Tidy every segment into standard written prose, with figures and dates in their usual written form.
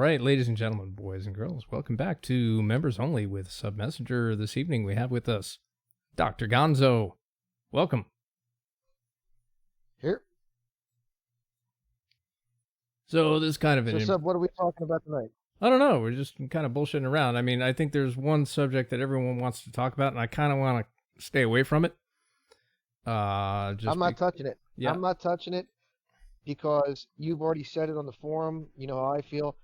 right, ladies and gentlemen, boys and girls, welcome back to Members Only with Sub Messenger. This evening we have with us Dr. Gonzo. Welcome. Here. So this kind of So, Sub, what are we talking about tonight? I don't know. We're just kind of bullshitting around. I mean, I think there's one subject that everyone wants to talk about, and I kind of want to stay away from it. I'm not touching it. Yeah. I'm not touching it because you've already said it on the forum. You know how I feel.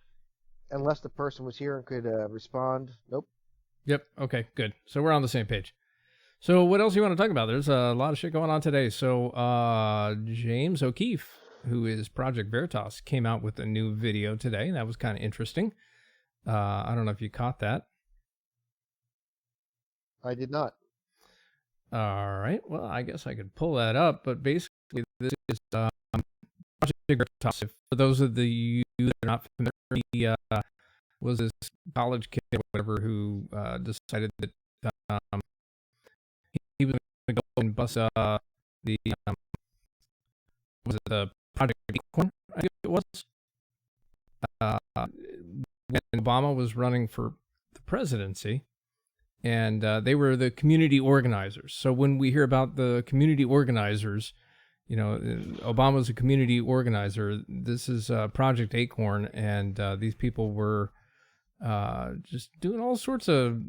Unless the person was here and could respond. Nope. Yep. Okay, good. So we're on the same page. So what else do you want to talk about? There's a lot of shit going on today. So James O'Keefe, who is Project Veritas, came out with a new video today. That was kind of interesting. I don't know if you caught that. I did not. All right. Well, I guess I could pull that up. But basically, this is Project Veritas. For those of you that are not familiar, he was this college kid or whatever who decided that he was going to go and bust the was it the Project Acorn? I think it was. When Obama was running for the presidency, and they were the community organizers. So when we hear about the community organizers, you know, Obama's a community organizer. This is Project Acorn, and these people were just doing all sorts of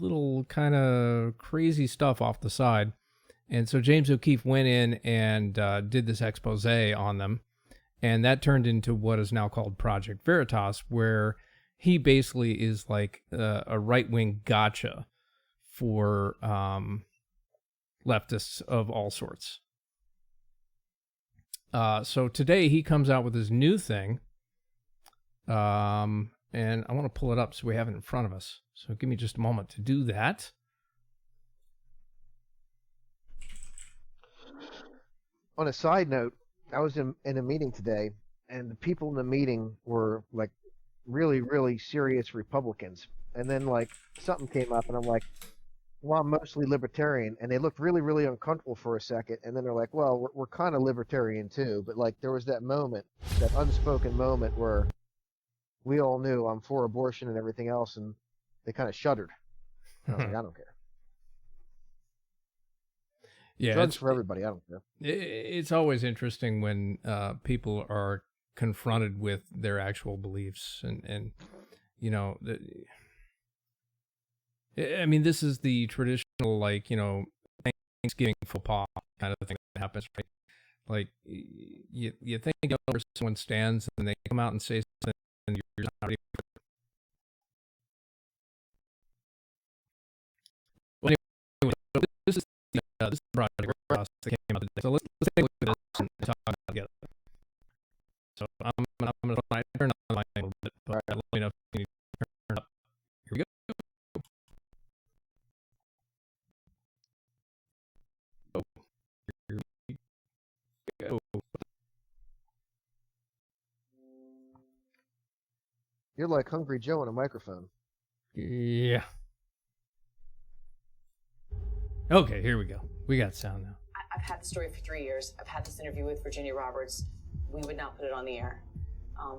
little kind of crazy stuff off the side. And so James O'Keefe went in and did this expose on them, and that turned into what is now called Project Veritas, where he basically is like a right-wing gotcha for leftists of all sorts. So today he comes out with his new thing, and I want to pull it up so we have it in front of us. So give me just a moment to do that. On a side note, I was in a meeting today, and the people in the meeting were like really, really serious Republicans. And then like something came up, and I'm like, well, I'm mostly libertarian. And they looked really, really uncomfortable for a second. And then they're like, well, we're kind of libertarian too. But like there was that moment, that unspoken moment where we all knew I'm for abortion and everything else, and they kind of shuddered. And I was like, I don't care. Yeah, drugs for everybody. I don't care. It's always interesting when people are confronted with their actual beliefs, and you know, I mean, this is the traditional, like, you know, Thanksgiving faux pas kind of thing that happens, right? Like you think, you know, where someone stands and they come out and say something, and you're just not ready for it. Well, anyway, so this is Project Veritas that came out today. So let's take a look at this and talk about it together. So I'm gonna turn on my a little bit, but let me know if you need to turn up. Here we go. Here we go. You're like Hungry Joe on a microphone. Yeah. Okay, here we go. We got sound now. I've had the story for 3 years. I've had this interview with Virginia Roberts. We would not put it on the air.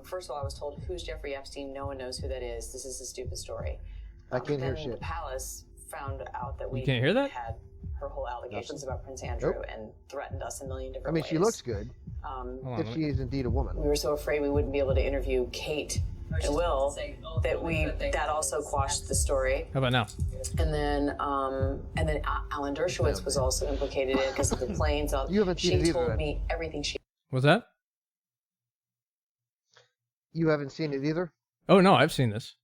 First of all, I was told, who's Jeffrey Epstein? No one knows who that is. This is a stupid story. I can't hear then shit. The palace found out that we You can't hear that? had her whole allegations about Prince Andrew and threatened us a million different I mean, ways. she looks good, Hold if on, she is indeed a woman. We were so afraid we wouldn't be able to interview Kate and Will that also quashed the story. How about now? And then Alan Dershowitz was also implicated in it because of the planes. You haven't seen it She either, told then. me everything she. What's that? You haven't seen it either? Oh no, I've seen this.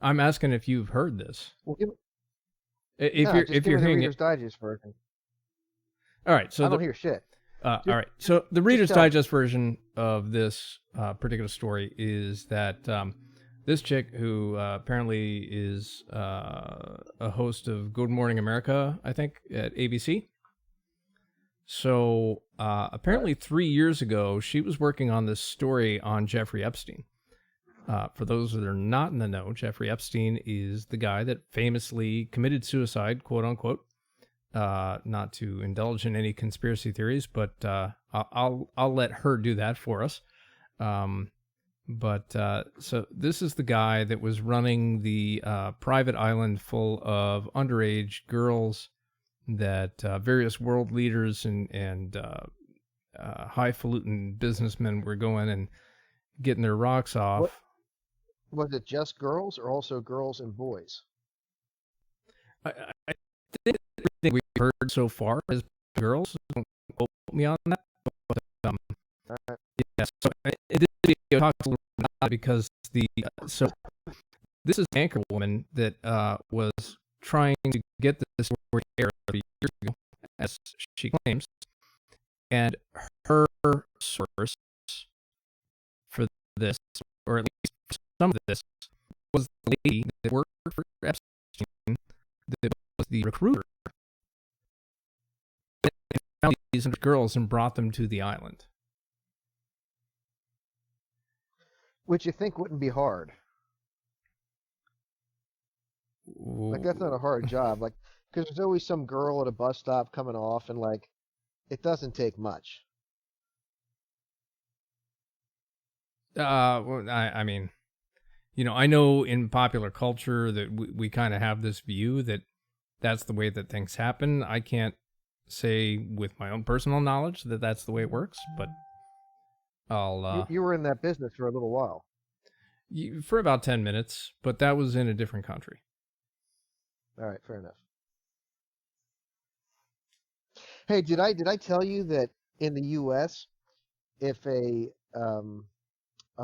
I'm asking if you've heard this. Well, give me, If you're the hearing Reader's it. Digest version. All right, so I don't hear shit. all right. So the Reader's tell me. Digest version of this particular story is that this chick who apparently is a host of Good Morning America, I think, at ABC. So apparently 3 years ago, she was working on this story on Jeffrey Epstein. For those that are not in the know, Jeffrey Epstein is the guy that famously committed suicide, quote unquote. Not to indulge in any conspiracy theories, but I'll let her do that for us. But so this is the guy that was running the private island full of underage girls that various world leaders and highfalutin businessmen were going and getting their rocks off. What, was it just girls or also girls and boys? I think everything we've heard so far is girls. Don't quote me on that. But, yeah, so this video talks a little bit about it because so this is an anchor woman that was trying to get this story aired 3 years ago, as she claims, and her source for this, or at least for some of this, was the lady that worked for Epstein, that was the recruiter, and found these girls and brought them to the island. Which you think wouldn't be hard. Like, that's not a hard job. Like, because there's always some girl at a bus stop coming off, and like, it doesn't take much. Well, I mean, I know in popular culture that we kind of have this view that that's the way that things happen. I can't say with my own personal knowledge that that's the way it works, but I'll... You were in that business for a little while. For about 10 minutes, but that was in a different country. All right, fair enough. Hey, did I tell you that in the U.S., if a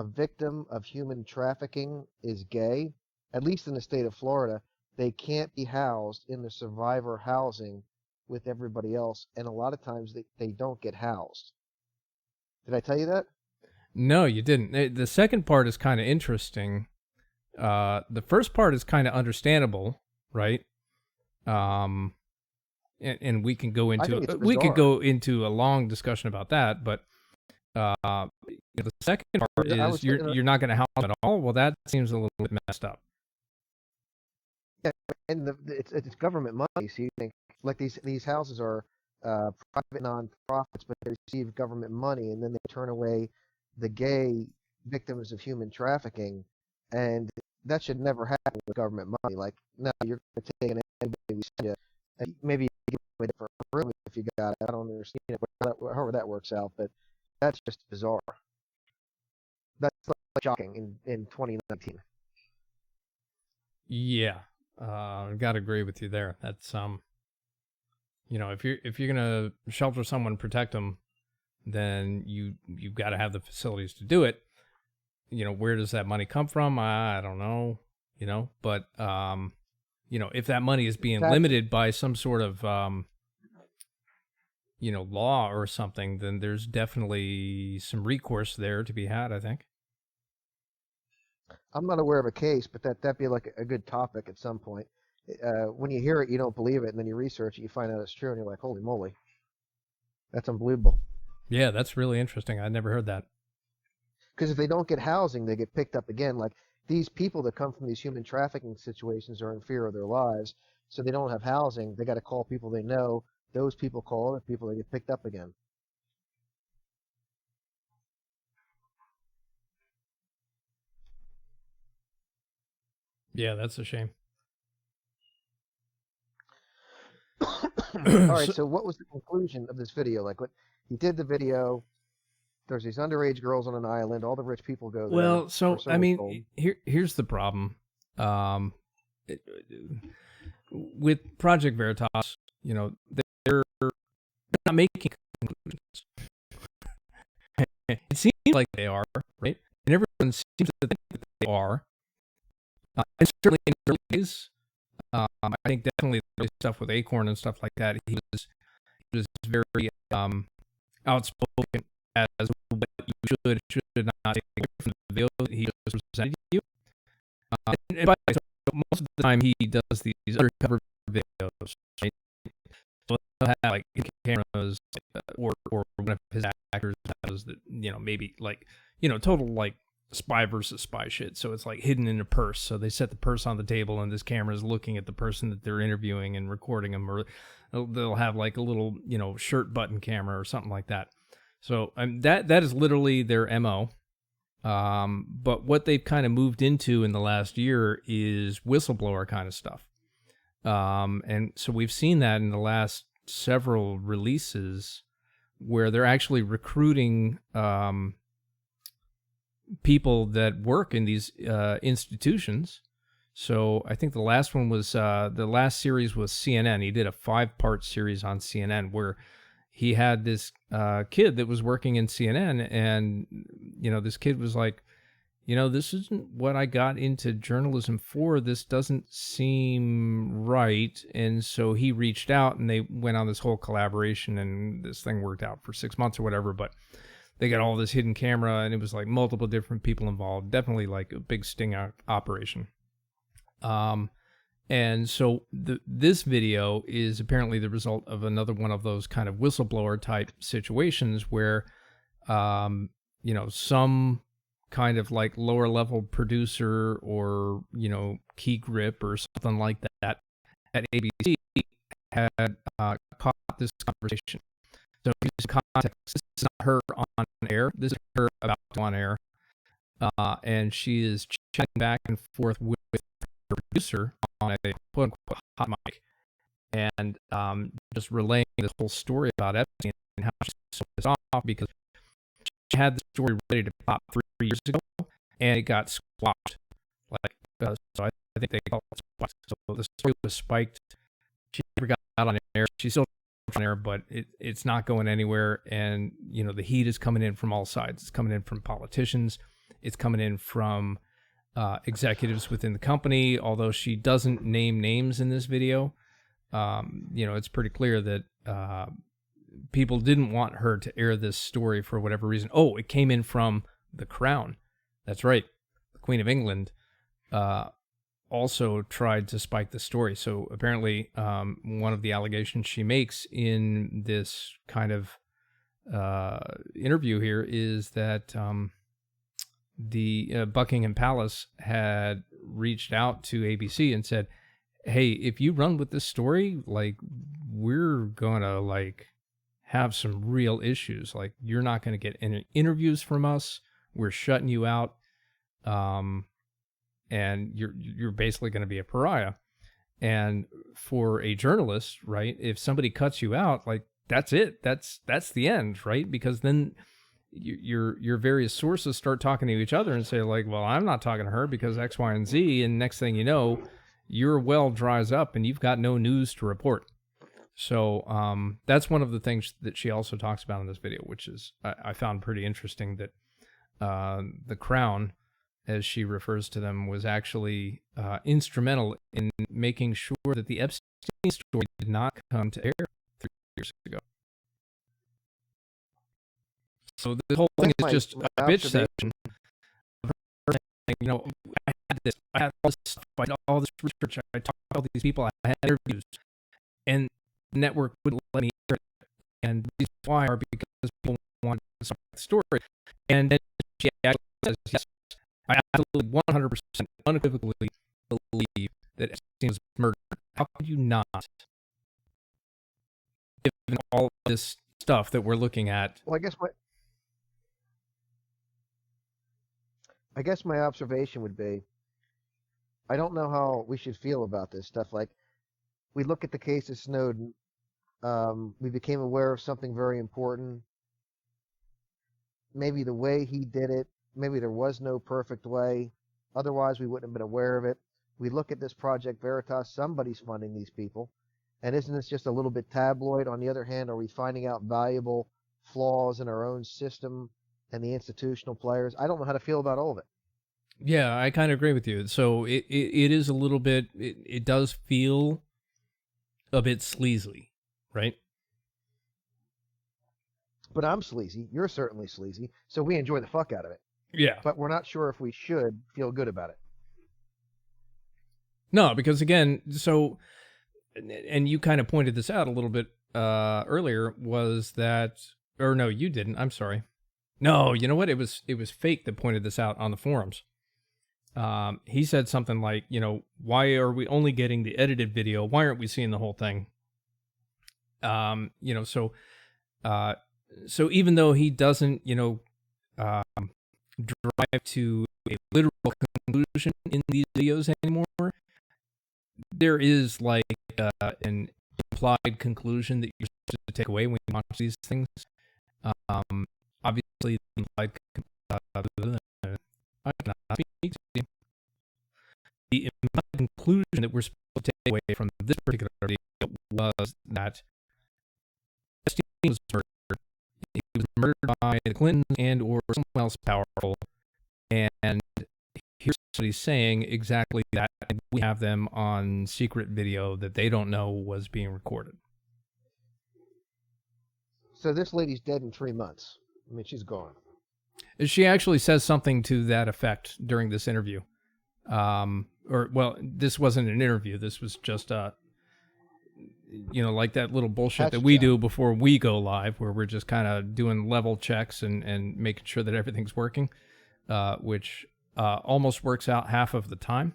victim of human trafficking is gay, at least in the state of Florida, they can't be housed in the survivor housing with everybody else, and a lot of times they don't get housed. Did I tell you that? No, you didn't. The second part is kind of interesting. The first part is kind of understandable, right? And we can go into a long discussion about that, but the second part is you're not going to house them at all. Well, that seems a little bit messed up. Yeah, and it's government money, so you think like these houses are private non-profits, but they receive government money, and then they turn away the gay victims of human trafficking, and that should never happen with government money. Like, no, you're going to take anybody we send you, and maybe you give them a different room if you got it. I don't understand it, however that works out, but that's just bizarre. That's shocking in 2019. Yeah, I've got to agree with you there. That's if you're gonna shelter someone, protect them, then you've got to have the facilities to do it. Where does that money come from? I don't know. But if that money is being limited by some sort of law or something, then there's definitely some recourse there to be had, I think. I'm not aware of a case, but that'd be like a good topic at some point. When you hear it, you don't believe it, and then you research it, you find out it's true, and you're like, holy moly, that's unbelievable. Yeah, that's really interesting. I never heard that. Because if they don't get housing, they get picked up again. Like, these people that come from these human trafficking situations are in fear of their lives, so they don't have housing. They got to call people they know. Those people call other people, they get picked up again. Yeah, that's a shame. All right, so what was the conclusion of this video? Like, what he did the video, there's these underage girls on an island, all the rich people go there. Well, so I mean, here's the problem. With Project Veritas, they're not making conclusions. It seems like they are, right? And everyone seems to think that they are. And certainly in the early days, I think definitely the early stuff with Acorn and stuff like that, he was very outspoken as what you should not take away from the video that he just presented you. And by the way, so most of the time he does these undercover videos, right? So he'll have like cameras or one of his actors has that, maybe like, total like spy versus spy shit. So it's like hidden in a purse. So they set the purse on the table and this camera is looking at the person that they're interviewing and recording them, or they'll have like a little, shirt button camera or something like that. So that is literally their MO. But what they've kind of moved into in the last year is whistleblower kind of stuff. And so we've seen that in the last several releases where they're actually recruiting people that work in these institutions. So I think the last one was the last series was CNN. He did a 5-part series on CNN where he had this kid that was working in CNN, and this kid was like, this isn't what I got into journalism for. This doesn't seem right. And so he reached out, and they went on this whole collaboration, and this thing worked out for 6 months or whatever. But they got all this hidden camera, and it was like multiple different people involved. Definitely like a big sting operation. And so this video is apparently the result of another one of those kind of whistleblower type situations where, some kind of like lower level producer or, key grip or something like that at ABC had caught this conversation. So just context, this is not her on air. This is her about to go on air. And she is chatting back and forth with her producer on a quote unquote hot mic, and just relaying this whole story about Epstein and how she sold this off because she had the story ready to pop 3 years ago and it got squashed. So I think they call it squashed. So the story was spiked. She never got out on air. She's still on air, but it's not going anywhere. And the heat is coming in from all sides. It's coming in from politicians. It's coming in from executives within the company, although she doesn't name names in this video. It's pretty clear that people didn't want her to air this story for whatever reason. Oh, it came in from the Crown. That's right. The Queen of England also tried to spike the story. So apparently one of the allegations she makes in this kind of interview here is that the Buckingham Palace had reached out to ABC and said, hey, if you run with this story, like, we're going to like have some real issues. Like, you're not going to get any interviews from us. We're shutting you out. And you're basically going to be a pariah. And for a journalist, right, if somebody cuts you out, like, that's it. That's the end, right? Because then your various sources start talking to each other and say like, well, I'm not talking to her because X, Y, and Z. And next thing you know, your well dries up and you've got no news to report. So that's one of the things that she also talks about in this video, which is I found pretty interesting, that the Crown, as she refers to them, was actually instrumental in making sure that the Epstein story did not come to air 3 years ago. So the whole thing is just a bitch session of her saying, I had this, I had all this stuff, I did all this research, I talked to all these people, I had interviews, and the network wouldn't let me hear it. And the reason why are because people wanted to start the story. And then she actually says, yes, I absolutely 100% unequivocally believe that Epstein was murdered. How could you not? Given all of this stuff that we're looking at. Well, I guess my observation would be, I don't know how we should feel about this stuff. Like, we look at the case of Snowden, we became aware of something very important. Maybe the way he did it, maybe there was no perfect way. Otherwise, we wouldn't have been aware of it. We look at this Project Veritas, somebody's funding these people. And isn't this just a little bit tabloid? On the other hand, are we finding out valuable flaws in our own system and the institutional players? I don't know how to feel about all of it. Yeah, I kind of agree with you. So it is a little bit, it does feel a bit sleazy, right? But I'm sleazy. You're certainly sleazy. So we enjoy the fuck out of it. Yeah. But we're not sure if we should feel good about it. No, because again, so, and you kind of pointed this out a little bit earlier, was that, or no, you didn't. I'm sorry. No, you know what? It was Fake that pointed this out on the forums. He said something like, why are we only getting the edited video? Why aren't we seeing the whole thing? So even though he doesn't, drive to a literal conclusion in these videos anymore. There is like an implied conclusion that you're supposed to take away when you watch these things. Obviously, the implied I cannot speak. The implied conclusion that we're supposed to take away from this particular video was that Epstein was murdered. He was murdered by the Clintons and or someone else powerful. And here's what he's saying exactly that. We have them on secret video that they don't know was being recorded. So this lady's dead in 3 months. I mean, she's gone. She actually says something to that effect during this interview. This wasn't an interview. This was just, like that little bullshit that we do before we go live, where we're just kind of doing level checks and making sure that everything's working, which almost works out half of the time.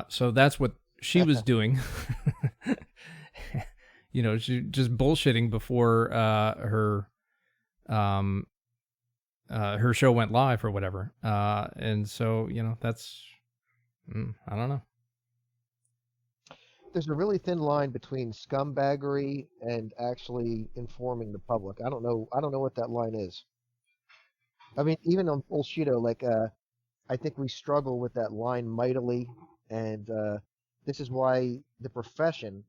So that's what she was doing. She just bullshitting before her show went live or whatever. And so, that's, I don't know. There's a really thin line between scumbaggery and actually informing the public. I don't know what that line is. I mean, even on Bullshito, I think we struggle with that line mightily, and this is why the profession,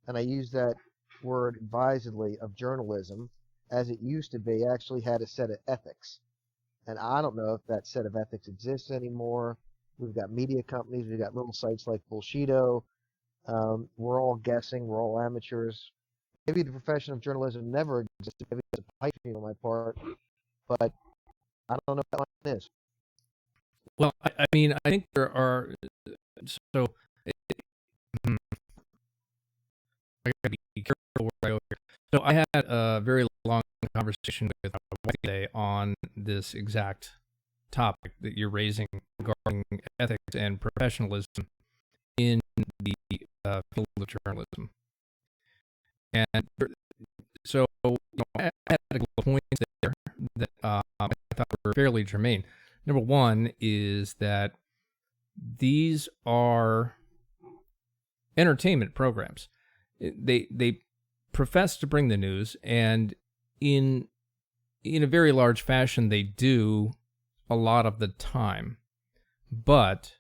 and I use that word advisedly, of journalism, as it used to be, actually had a set of ethics. And I don't know if that set of ethics exists anymore. We've got media companies, we've got little sites like Bullshito. We're all guessing, we're all amateurs. Maybe the profession of journalism never existed. Maybe it's a pipe dream on my part, but I don't know what that line is. Well, I mean, I think there are. So, I gotta be careful where I go here. So, I had a very long conversation with my wife today on this exact topic that you're raising regarding ethics and professionalism in the field of journalism. And so, I had a couple of points there that I thought were fairly germane. Number one is that these are entertainment programs. They profess to bring the news, and in a very large fashion, they do a lot of the time. But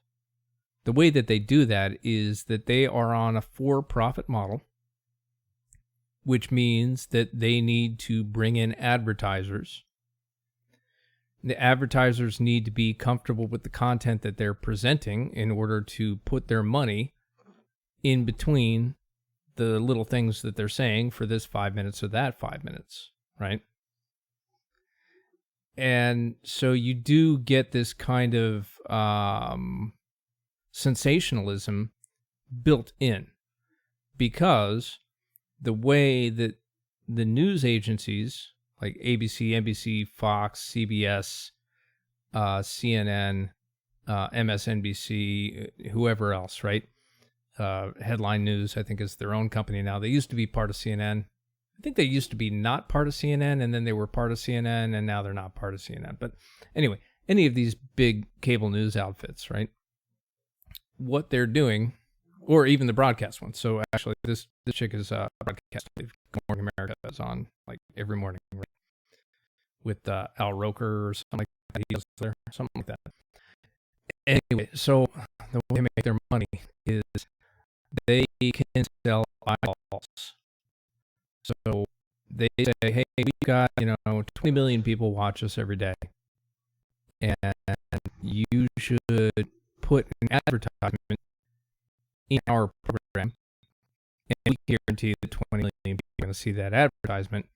the way that they do that is that they are on a for-profit model, which means that they need to bring in advertisers. The advertisers need to be comfortable with the content that they're presenting in order to put their money in between the little things that they're saying for this 5 minutes or that 5 minutes, right? And so you do get this kind of sensationalism built in, because the way that the news agencies like ABC, NBC, Fox, CBS, CNN, MSNBC, whoever else, right? Headline News, I think, is their own company now. They used to be part of CNN. I think they used to be not part of CNN, and then they were part of CNN, and now they're not part of CNN. But anyway, any of these big cable news outfits, right? What they're doing, or even the broadcast ones. So actually, this chick is broadcast. Good Morning America is on like every morning, right? With Al Roker or something like that. He goes there, something like that. Anyway, so the way they make their money is they can sell eyeballs. So they say, hey, we've got 20 million people watch us every day, and you should put an advertisement in our program, and we guarantee that 20 million people are going to see that advertisement,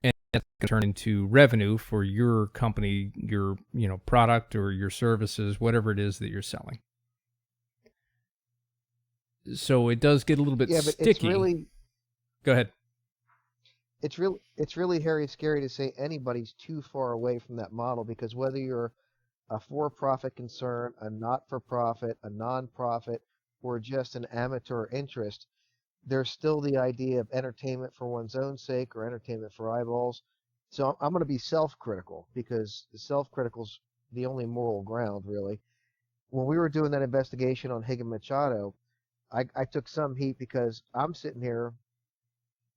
and that's going to turn into revenue for your company, your product or your services, whatever it is that you're selling. So it does get a little bit sticky. It's really, go ahead. It's really hairy scary to say anybody's too far away from that model, because whether you're a for-profit concern, a not-for-profit, a non-profit, or just an amateur interest, there's still the idea of entertainment for one's own sake or entertainment for eyeballs. So I'm going to be self-critical, because the self-critical's the only moral ground, really. When we were doing that investigation on Higgin Machado, I took some heat because I'm sitting here,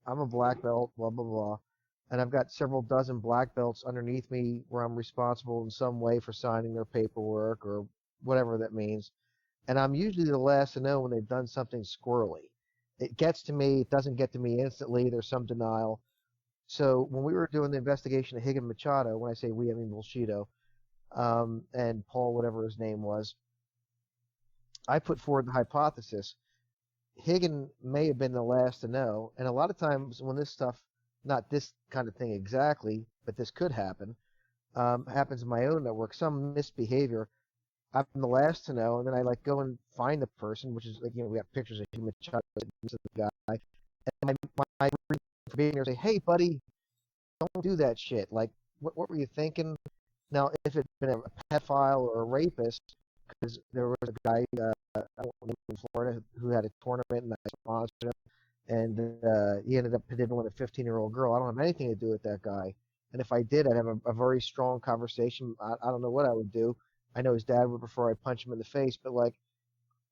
I'm a black belt, blah, blah, blah, and I've got several dozen black belts underneath me where I'm responsible in some way for signing their paperwork or whatever that means. And I'm usually the last to know when they've done something squirrely. It gets to me, it doesn't get to me instantly, there's some denial. So when we were doing the investigation of Higgin Machado, when I say we, I mean Bullshido, and Paul, whatever his name was, I put forward the hypothesis Higgin may have been the last to know. And a lot of times when this stuff, not this kind of thing exactly, but this could happen, happens in my own network, some misbehavior, I'm the last to know, and then I like go and find the person, which is like, we have pictures of Higgin Machado, this is the guy, and my reason for being here say, hey buddy, don't do that shit. Like, what were you thinking? Now, if it's been a pedophile or a rapist, because there was a guy, I don't know, in Florida who had a tournament and I sponsored him, and he ended up diddling a 15-year-old girl. I don't have anything to do with that guy. And if I did, I'd have a very strong conversation. I don't know what I would do. I know his dad would prefer I punch him in the face, but like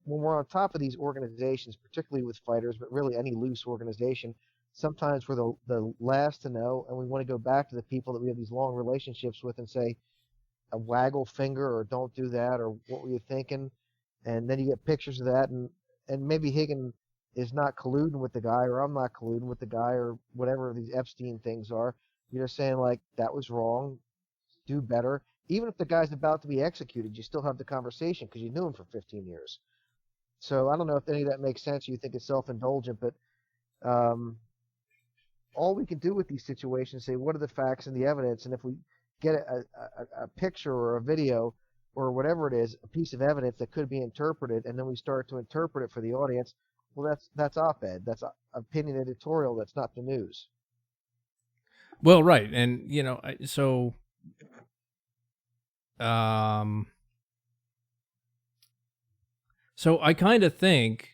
when we're on top of these organizations, particularly with fighters, but really any loose organization, sometimes we're the last to know, and we want to go back to the people that we have these long relationships with and say, a waggle finger or don't do that or what were you thinking? And then you get pictures of that, and maybe Higgin is not colluding with the guy, or I'm not colluding with the guy, or whatever these Epstein things are. You're just saying like that was wrong, do better. Even if the guy's about to be executed, you still have the conversation because you knew him for 15 years. So I don't know if any of that makes sense. Or you think it's self-indulgent, but all we can do with these situations is say what are the facts and the evidence, and if we get a picture or a video or whatever it is, a piece of evidence that could be interpreted, and then we start to interpret it for the audience, well, that's op-ed. That's opinion editorial. That's not the news. Well, right. And, so I kind of think,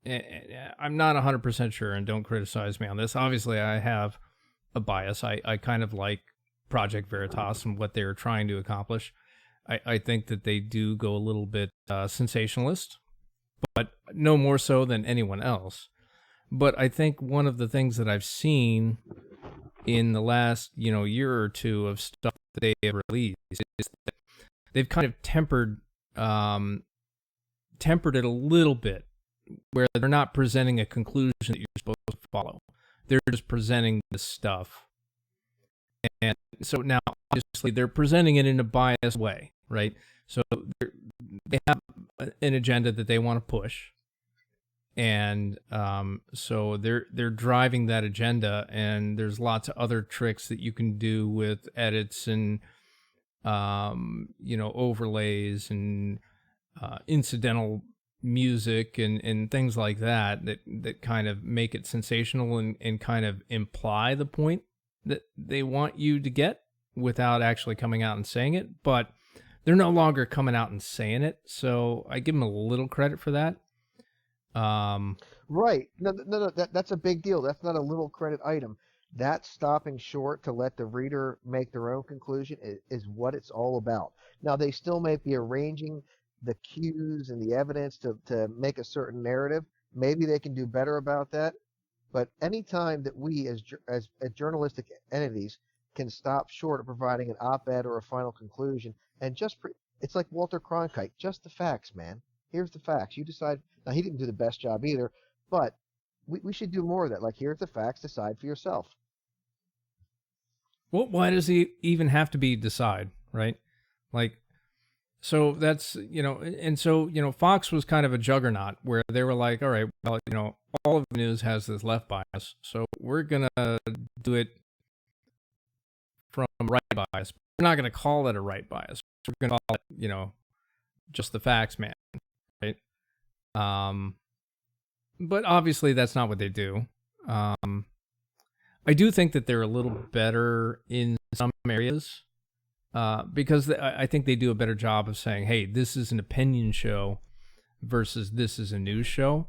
I'm not 100% sure, and don't criticize me on this. Obviously, I have a bias. I kind of like Project Veritas and what they were trying to accomplish. I think that they do go a little bit sensationalist, but no more so than anyone else. But I think one of the things that I've seen in the last, year or two of stuff that they have released is that they've kind of tempered it a little bit, where they're not presenting a conclusion that you're supposed to follow. They're just presenting the stuff. And so now, obviously, they're presenting it in a biased way, right? So they have an agenda that they want to push, and so they're driving that agenda. And there's lots of other tricks that you can do with edits and overlays and incidental music and things like that kind of make it sensational and kind of imply the point that they want you to get without actually coming out and saying it. But they're no longer coming out and saying it, so I give them a little credit for that. Right. No, that's a big deal. That's not a little credit item. That stopping short to let the reader make their own conclusion is what it's all about. Now, they still may be arranging the cues and the evidence to make a certain narrative. Maybe they can do better about that. But anytime that we as journalistic entities can stop short of providing an op-ed or a final conclusion and it's like Walter Cronkite, just the facts, man. Here's the facts. You decide. Now, he didn't do the best job either, but we should do more of that. Like, here's the facts, decide for yourself. Well, why does he even have to be decide, right? Like, so that's, and so, Fox was kind of a juggernaut where they were like, all right, well, all of the news has this left bias, so we're going to do it from right bias. We're not going to call it a right bias. We're going to call it, just the facts, man, right? But obviously that's not what they do. I do think that they're a little better in some areas. Because I think they do a better job of saying, hey, this is an opinion show versus this is a news show.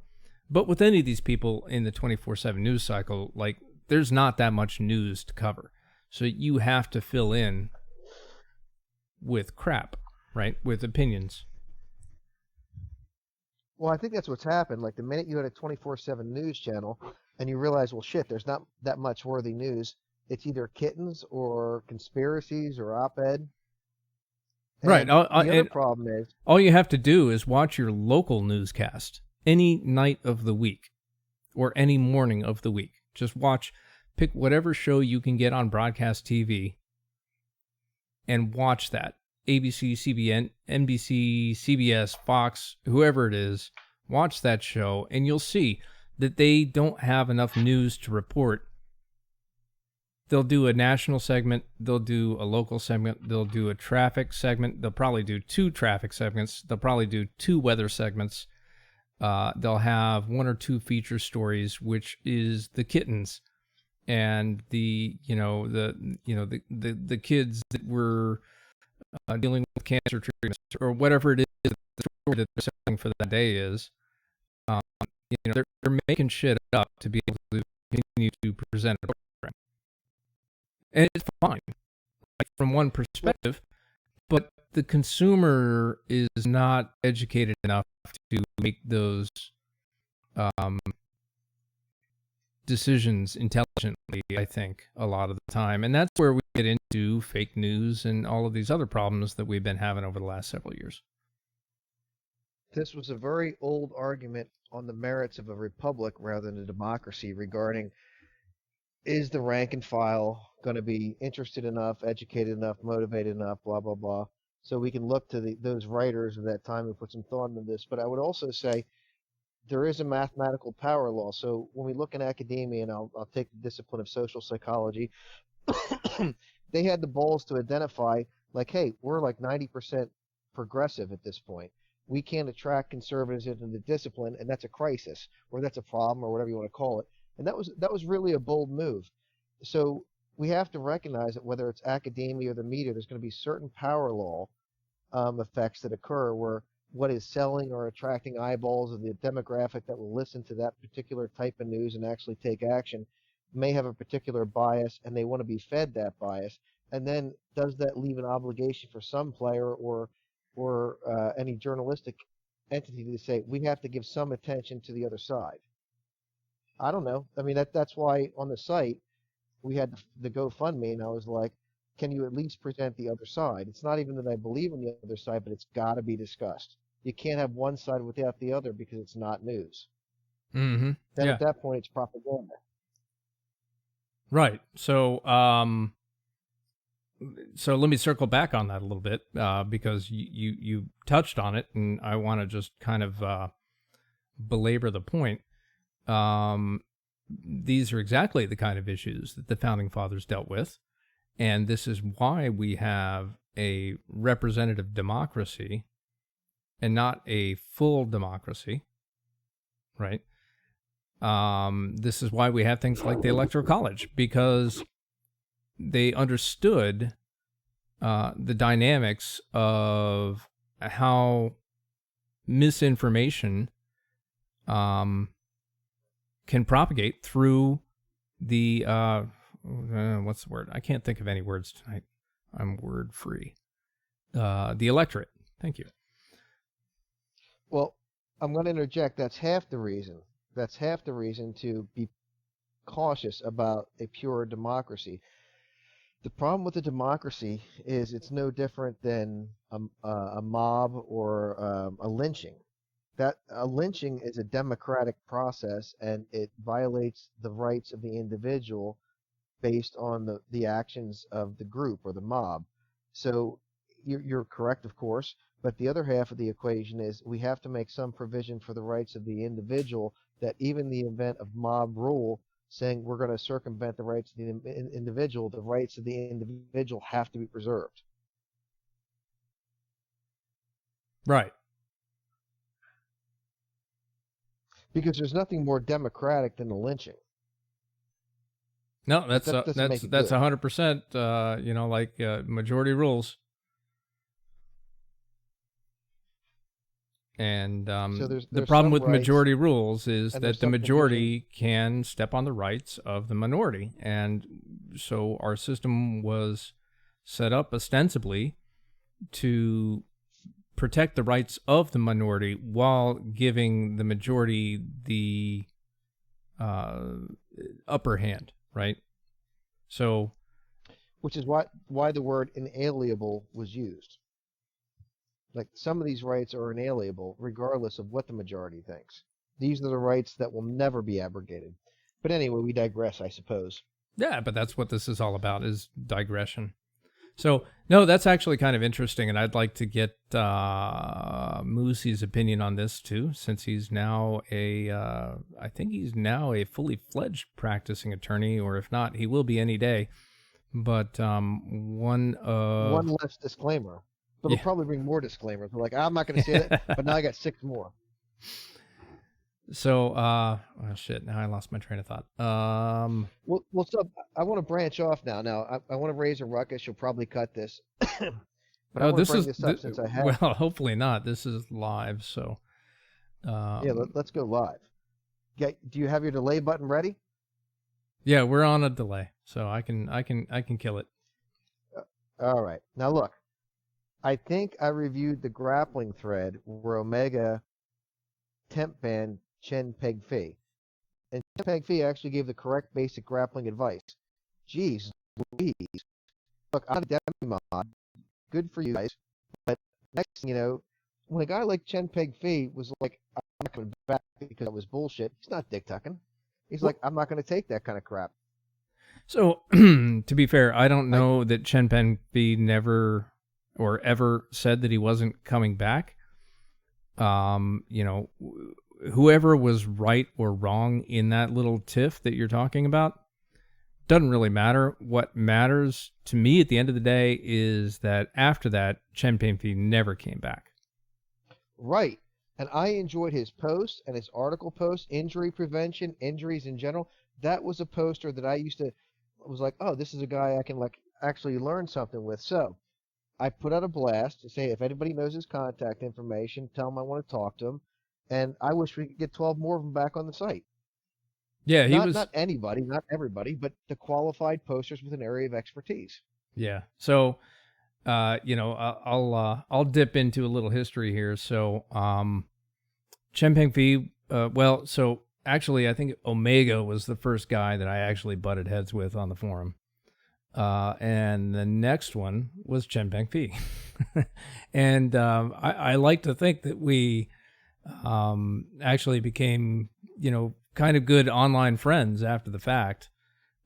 But with any of these people in the 24/7 news cycle, like, there's not that much news to cover. So you have to fill in with crap, right? With opinions. Well, I think that's what's happened. Like the minute you had a 24/7 news channel and you realize, well, shit, there's not that much worthy news. It's either kittens or conspiracies or op-ed. Right. And the other problem is, all you have to do is watch your local newscast any night of the week or any morning of the week. Just pick whatever show you can get on broadcast TV and watch that. ABC, CBN, NBC, CBS, Fox, whoever it is, watch that show, and you'll see that they don't have enough news to report. They'll do a national segment, they'll do a local segment, they'll do a traffic segment, they'll probably do 2 traffic segments, they'll probably do 2 weather segments. They'll have 1 or 2 feature stories, which is the kittens and the kids that were dealing with cancer treatments or whatever it is that the story that they're selling for that day is. They're making shit up to be able to continue to present a program, and it's fine from one perspective, but the consumer is not educated enough to make those decisions intelligently, I think, a lot of the time. And that's where we get into fake news and all of these other problems that we've been having over the last several years. this was a very old argument on the merits of a republic rather than a democracy regarding, is the rank and file going to be interested enough, educated enough, motivated enough, blah, blah, blah. So we can look to those writers of that time and put some thought into this. But I would also say there is a mathematical power law. So when we look in academia, and I'll take the discipline of social psychology, they had the balls to identify, like, hey, we're like 90% progressive at this point. We can't attract conservatives into the discipline, and that's a crisis, or that's a problem, or whatever you want to call it. And that was really a bold move. So we have to recognize that whether it's academia or the media, there's going to be certain power law effects that occur where what is selling or attracting eyeballs of the demographic that will listen to that particular type of news and actually take action may have a particular bias, and they want to be fed that bias. And then does that leave an obligation for some player or any journalistic entity to say, we have to give some attention to the other side? I don't know. I mean, that's why on the site we had the GoFundMe, and I was like, can you at least present the other side? It's not even that I believe in the other side, but it's got to be discussed. You can't have one side without the other because it's not news. Mm-hmm. Then at that point, it's propaganda. Right. So let me circle back on that a little bit because you touched on it, and I want to just kind of belabor the point. These are exactly the kind of issues that the Founding Fathers dealt with, and this is why we have a representative democracy and not a full democracy, right? This is why we have things like the Electoral College, because they understood the dynamics of how misinformation can propagate through the what's the word? I can't think of any words tonight. I'm word free. The electorate. Thank you. Well, I'm going to interject. That's half the reason. That's half the reason to be cautious about a pure democracy. The problem with a democracy is it's no different than a mob or a lynching. That a lynching is a democratic process, and it violates the rights of the individual based on the actions of the group or the mob. So you're correct, of course, but the other half of the equation is we have to make some provision for the rights of the individual, that even the event of mob rule saying we're going to circumvent the rights of the individual, the rights of the individual have to be preserved. Right. Because there's nothing more democratic than the lynching. No, that's 100%. Like majority rules. And so there's the problem with rights, majority rules is that the majority provision. can step on the rights of the minority, and so our system was set up ostensibly to protect the rights of the minority while giving the majority the upper hand, right? So, which is why the word inalienable was used. Like, some of these rights are inalienable regardless of what the majority thinks. These are the rights that will never be abrogated. But anyway, we digress, I suppose. yeah, but that's what this is all about, is digression. So, no, that's actually kind of interesting, and I'd like to get Moosey's opinion on this too, since he's now I think he's now a fully fledged practicing attorney, or if not, he will be any day. But one less disclaimer, but it'll probably bring more disclaimers. We're like, I'm not going to say that, but now I got 6 more. So, oh shit! Now I lost my train of thought. Well, so I want to branch off now. Now I want to raise a ruckus. You'll probably cut this, but I want to bring this up since I have. Well, hopefully not. This is live, so. Yeah, let's go live. Do you have your delay button ready? Yeah, we're on a delay, so I can kill it. All right. Now look, I think I reviewed the grappling thread where Omega temp banned Chen Peg Fei. And Chen Peg Fei actually gave the correct basic grappling advice. Jeez Louise. Look, I'm a demimod. Good for you guys. But next thing you know, when a guy like Chen Peg Fei was like, I'm not coming back because that was bullshit, he's not dick tucking. He's like, I'm not going to take that kind of crap. So, to be fair, I don't know that Chen Peng Fei never or ever said that he wasn't coming back. Whoever was right or wrong in that little tiff that you're talking about doesn't really matter. What matters to me at the end of the day is that after that, Chen Peng Fei never came back. Right. And I enjoyed his post and his article post, injury prevention, injuries in general. That was a poster that I was like, oh, this is a guy I can actually learn something with. So I put out a blast to say, if anybody knows his contact information, tell him I want to talk to him. And I wish we could get 12 more of them back on the site. Yeah, not anybody, not everybody, but the qualified posters with an area of expertise. Yeah. So, I'll dip into a little history here. So, Chen Peng Fei, so actually, I think Omega was the first guy that I actually butted heads with on the forum. And the next one was Chen Peng Fei. And I like to think that we actually became, kind of good online friends after the fact.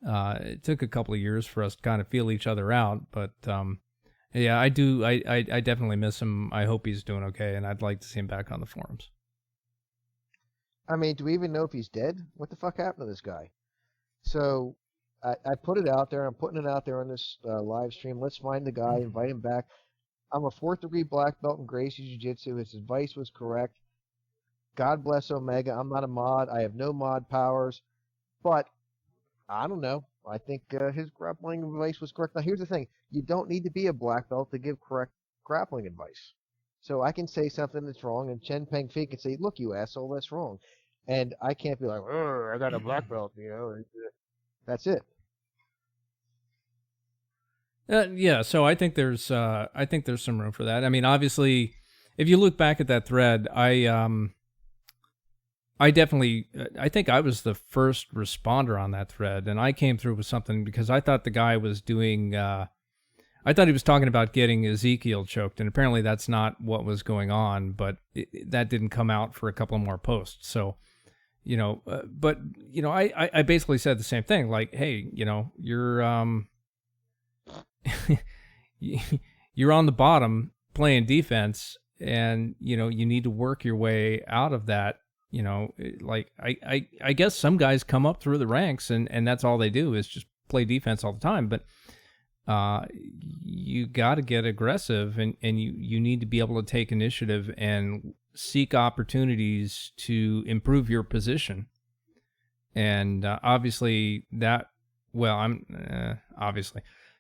It took a couple of years for us to kind of feel each other out, but yeah, I do. I definitely miss him. I hope he's doing okay, and I'd like to see him back on the forums. I mean, do we even know if he's dead? What the fuck happened to this guy? So I put it out there. I'm putting it out there on this live stream. Let's find the guy, invite him back. I'm a 4th degree black belt in Gracie Jiu-Jitsu. His advice was correct. God bless Omega. I'm not a mod. I have no mod powers. But I don't know. I think his grappling advice was correct. Now, here's the thing. You don't need to be a black belt to give correct grappling advice. So I can say something that's wrong, and Chen Peng Fei can say, look, you asshole, that's wrong. And I can't be like, I got a black belt, That's it. Yeah, so I think there's some room for that. I mean, obviously, if you look back at that thread, I think I was the first responder on that thread, and I came through with something because I thought the guy was doing, I thought he was talking about getting Ezekiel choked, and apparently that's not what was going on, but that didn't come out for a couple more posts. So, I basically said the same thing, like, hey, you're, you're on the bottom playing defense, and, you need to work your way out of that. I guess some guys come up through the ranks and that's all they do is just play defense all the time. But you got to get aggressive and you need to be able to take initiative and seek opportunities to improve your position. And obviously.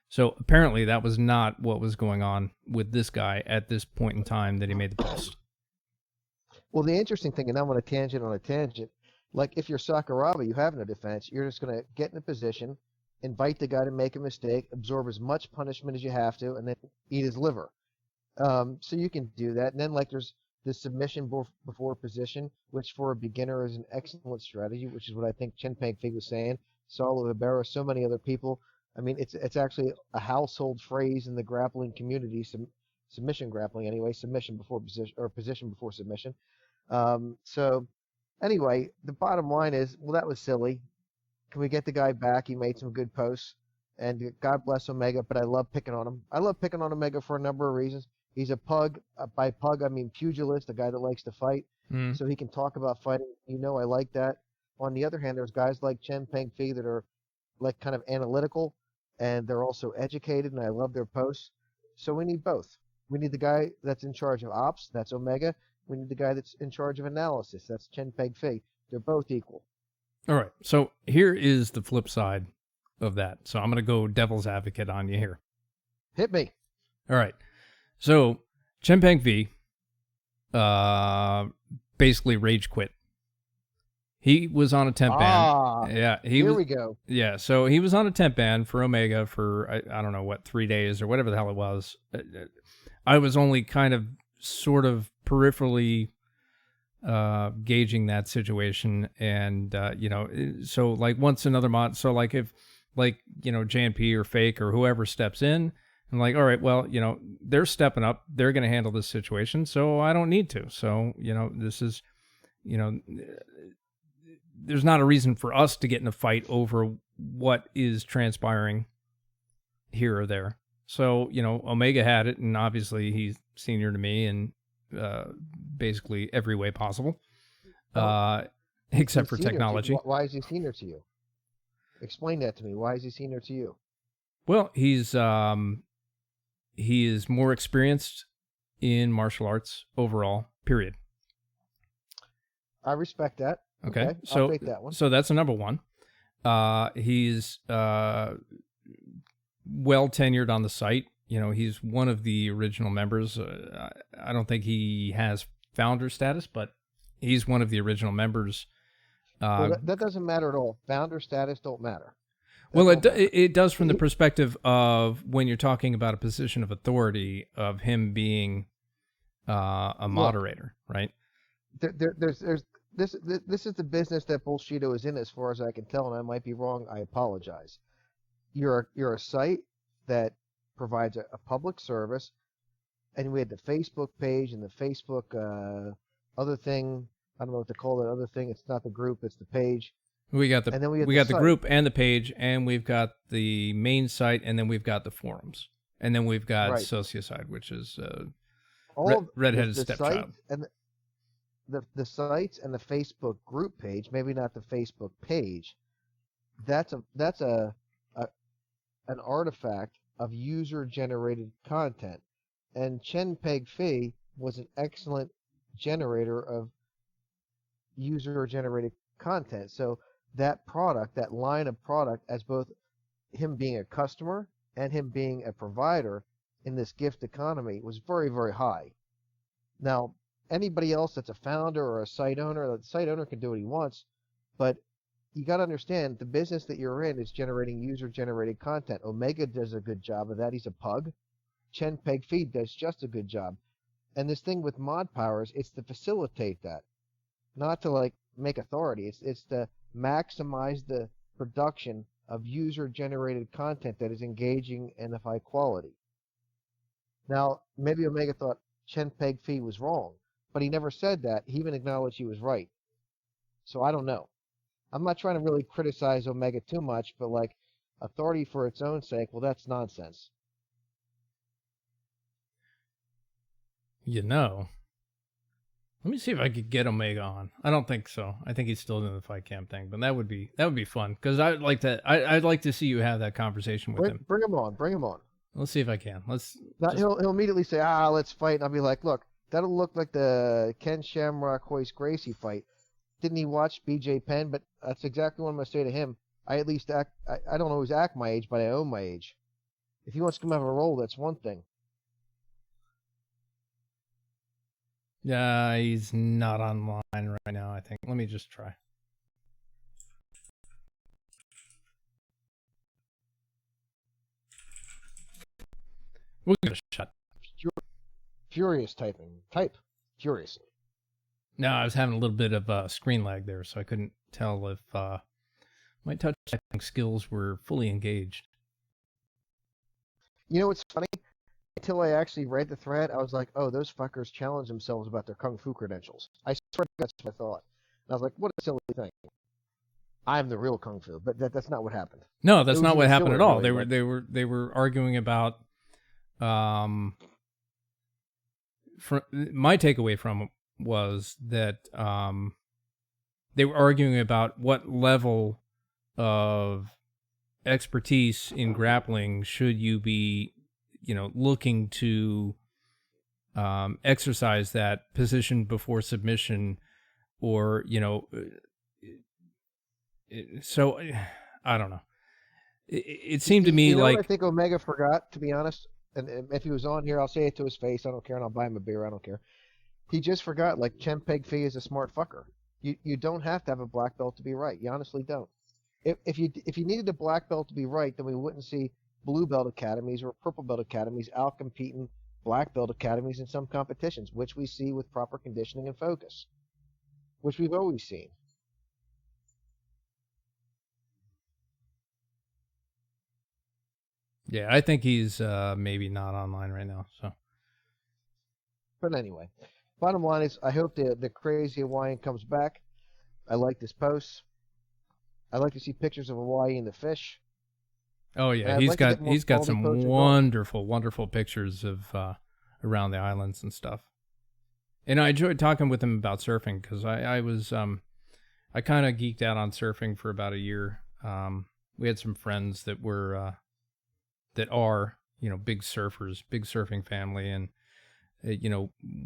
So apparently that was not what was going on with this guy at this point in time that he made the post. Well, the interesting thing, and I'm on a tangent, like if you're Sakuraba, you have no defense. You're just going to get in a position, invite the guy to make a mistake, absorb as much punishment as you have to, and then eat his liver. So you can do that. And then like there's the submission before position, which for a beginner is an excellent strategy, which is what I think Chen Peng Fei was saying. Saulo Rivera, so many other people. I mean, it's actually a household phrase in the grappling community, submission grappling anyway, submission before position or position before submission. So anyway, the bottom line is, well, that was silly. Can we get the guy back? He made some good posts, and God bless Omega. But I love picking on him. I love picking on Omega for a number of reasons. He's a pug. By pug, I mean pugilist, a guy that likes to fight. Mm. So he can talk about fighting. You know, I like that. On the other hand, there's guys like Chen Peng Fei that are like kind of analytical, and they're also educated, and I love their posts. So we need both. We need the guy that's in charge of ops. That's Omega. We need the guy that's in charge of analysis. That's Chen Peng Fei. They're both equal. All right. So here is the flip side of that. So I'm going to go devil's advocate on you here. Hit me. All right. So Chen Peng Fei basically rage quit. He was on a temp ban. Yeah, here we go. Yeah, so he was on a temp ban for Omega for I don't know what 3 days or whatever the hell it was. I was only kind of sort of peripherally gauging that situation, and so like once another month, so like if like JNP or Fake or whoever steps in, I'm like, all right, well, they're stepping up, they're going to handle this situation, so I don't need to. So this is there's not a reason for us to get in a fight over what is transpiring here or there. So Omega had it, and obviously he's senior to me in basically every way possible, except for technology. Why is he senior to you? Explain that to me. Why is he senior to you? Well, he is more experienced in martial arts overall, period. I respect that. Okay. I'll take that one. So that's a number one. He's well tenured on the site. He's one of the original members. I don't think he has founder status, but he's one of the original members. Well, that doesn't matter at all. Founder status don't matter. Well, it does from the perspective of when you're talking about a position of authority of him being a moderator, right? This is the business that Bullshido is in, as far as I can tell, and I might be wrong. I apologize. You're a site that provides a public service, and we had the Facebook page and the Facebook other thing. I don't know what to call that other thing. It's not the group; it's the page. We got the and then we got the group and the page, and we've got the main site, and then we've got the forums, and then we've got Sociocide, which is redheaded stepchild. And the sites and the Facebook group page, maybe not the Facebook page. That's an artifact of user-generated content, and Chen Peng Fei was an excellent generator of user-generated content. So that product, that line of product, as both him being a customer and him being a provider in this gift economy, was very, very high. Now, anybody else that's a founder or a site owner, the site owner can do what he wants, but you got to understand the business that you're in is generating user-generated content. Omega does a good job of that. He's a pug. Chen Peng Fei does just a good job. And this thing with mod powers, it's to facilitate that, not to like make authority. It's to maximize the production of user-generated content that is engaging and of high quality. Now, maybe Omega thought Chen Peng Fei was wrong, but he never said that. He even acknowledged he was right. So I don't know. I'm not trying to really criticize Omega too much, but like authority for its own sake, well, that's nonsense. Let me see if I could get Omega on. I don't think so. I think he's still doing the fight camp thing, but that would be fun because I'd like to see you have that conversation with him. Bring him on. Let's see if I can. He'll immediately say, let's fight. And I'll be like, look, that'll look like the Ken Shamrock Royce Gracie fight. Didn't he watch BJ Penn? But that's exactly what I'm going to say to him. I at least act. I don't always act my age, but I own my age. If he wants to come have a role, that's one thing. Yeah, he's not online right now, I think. Let me just try. We'll give it a shot. Sure. Furious typing. Type furiously. No, I was having a little bit of screen lag there, so I couldn't tell if my touch typing skills were fully engaged. You know what's funny? Until I actually read the thread, I was like, oh, those fuckers challenge themselves about their kung fu credentials. I swear that's what I thought. And I was like, what a silly thing. I'm the real kung fu, but that's not what happened. No, that's not what even happened at sillier, all. really. They were arguing about my takeaway from it was that they were arguing about what level of expertise in grappling should you be, looking to exercise that position before submission, or so I don't know. It seemed to me You know like what I think Omega forgot, to be honest? And if he was on here, I'll say it to his face. I don't care, and I'll buy him a beer. I don't care. He just forgot, like, Chen Peg Fei is a smart fucker. You don't have to have a black belt to be right. You honestly don't. If you needed a black belt to be right, then we wouldn't see blue belt academies or purple belt academies out competing black belt academies in some competitions, which we see with proper conditioning and focus, which we've always seen. Yeah, I think he's maybe not online right now. So, But anyway, bottom line is, I hope the crazy Hawaiian comes back. I like this post. I like to see pictures of Hawaii and the fish. oh yeah, And I'd like to get more he's got quality some posts wonderful pictures of around the islands and stuff. And I enjoyed talking with him about surfing because I was I kind of geeked out on surfing for about a year. We had some friends that were that are big surfers, big surfing family, and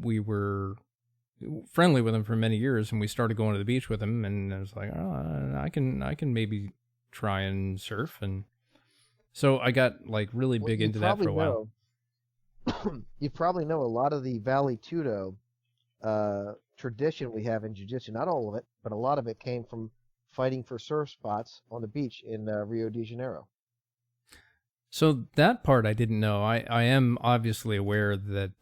we were friendly with him for many years, and we started going to the beach with him, and I was like, oh, I can maybe try and surf, and so I got like really big into that for a while. You probably know a lot of the Valley Tudo tradition we have in jiu-jitsu. Not all of it, but a lot of it came from fighting for surf spots on the beach in Rio de Janeiro. So that part I didn't know. I am obviously aware that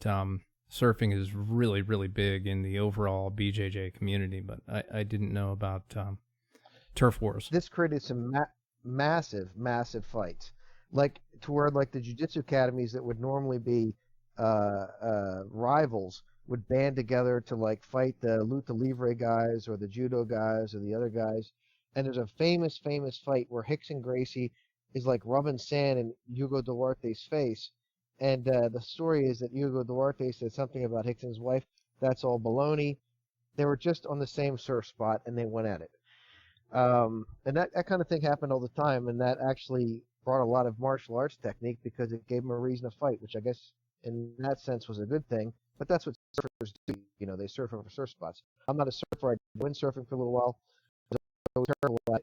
surfing is really, really big in the overall BJJ community, but I didn't know about turf wars. This created some massive fights, like to where like the jiu-jitsu academies that would normally be rivals would band together to like fight the luta livre guys or the judo guys or the other guys. And there's a famous fight where Rickson Gracie is like rubbing sand in Hugo Duarte's face. And the story is that Hugo Duarte said something about Rickson's wife. That's all baloney. They were just on the same surf spot and they went at it. And that kind of thing happened all the time. And that actually brought a lot of martial arts technique because it gave them a reason to fight, which I guess in that sense was a good thing. But that's what surfers do. They surf over surf spots. I'm not a surfer. I went surfing for a little while. I was terrible at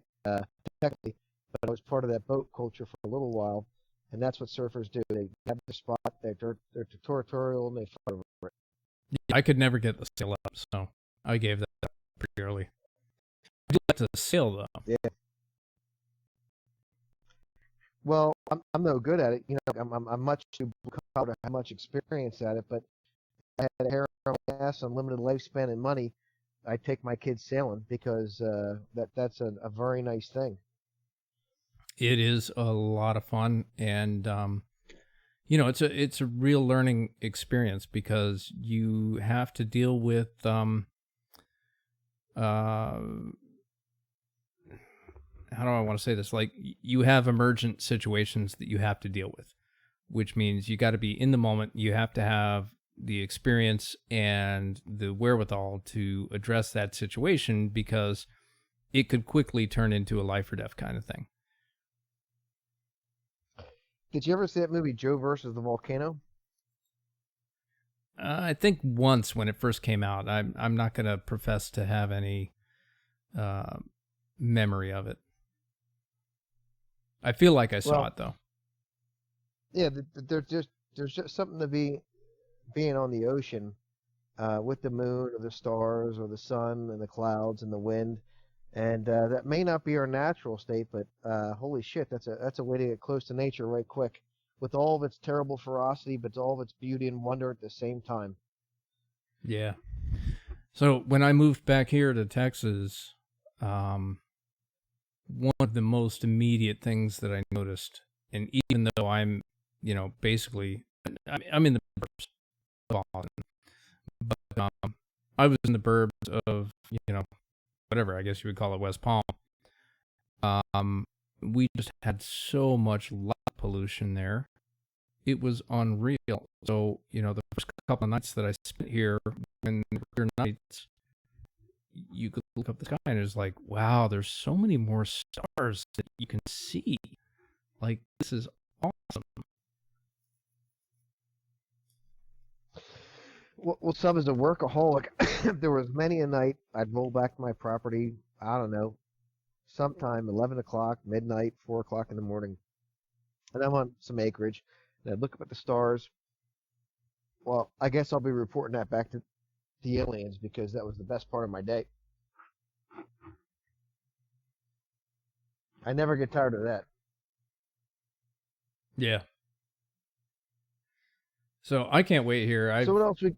technically, but I was part of that boat culture for a little while, and that's what surfers do. They have their spot, they're tutorial, and they fight over it. Yeah, I could never get the sail up, so I gave that up pretty early. I do like to sail though. Yeah. Well, I'm no good at it. I'm much too blue to have much experience at it, but I had a hair on my ass, unlimited lifespan, and money. I take my kids sailing because that's a very nice thing. It is a lot of fun, and it's a real learning experience because you have to deal with how do I want to say this? Like, you have emergent situations that you have to deal with, which means you got to be in the moment. You have to have the experience and the wherewithal to address that situation because it could quickly turn into a life or death kind of thing. Did you ever see that movie Joe versus the Volcano? I think once when it first came out. I'm not going to profess to have any memory of it. I feel like I saw it though. Yeah, there's just something to being on the ocean with the moon or the stars or the sun and the clouds and the wind, and that may not be our natural state, but holy shit, that's a way to get close to nature right quick. with all of its terrible ferocity, but all of its beauty and wonder at the same time. Yeah. So when I moved back here to Texas, one of the most immediate things that I noticed, and even though I'm, basically, I'm in the burbs of Austin, but I was in the burbs of, whatever, I guess you would call it West Palm. We just had so much light pollution there. It was unreal. So, the first couple of nights that I spent here, when there were nights, you could look up the sky and it's like, wow, there's so many more stars that you can see. Like, this is awesome. Well, Sub, as a workaholic, there was many a night I'd roll back to my property, I don't know, sometime 11 o'clock, midnight, 4 o'clock in the morning, and I'm on some acreage, and I'd look up at the stars. Well, I guess I'll be reporting that back to the aliens because that was the best part of my day. I never get tired of that. Yeah. So I can't wait here. So what else we?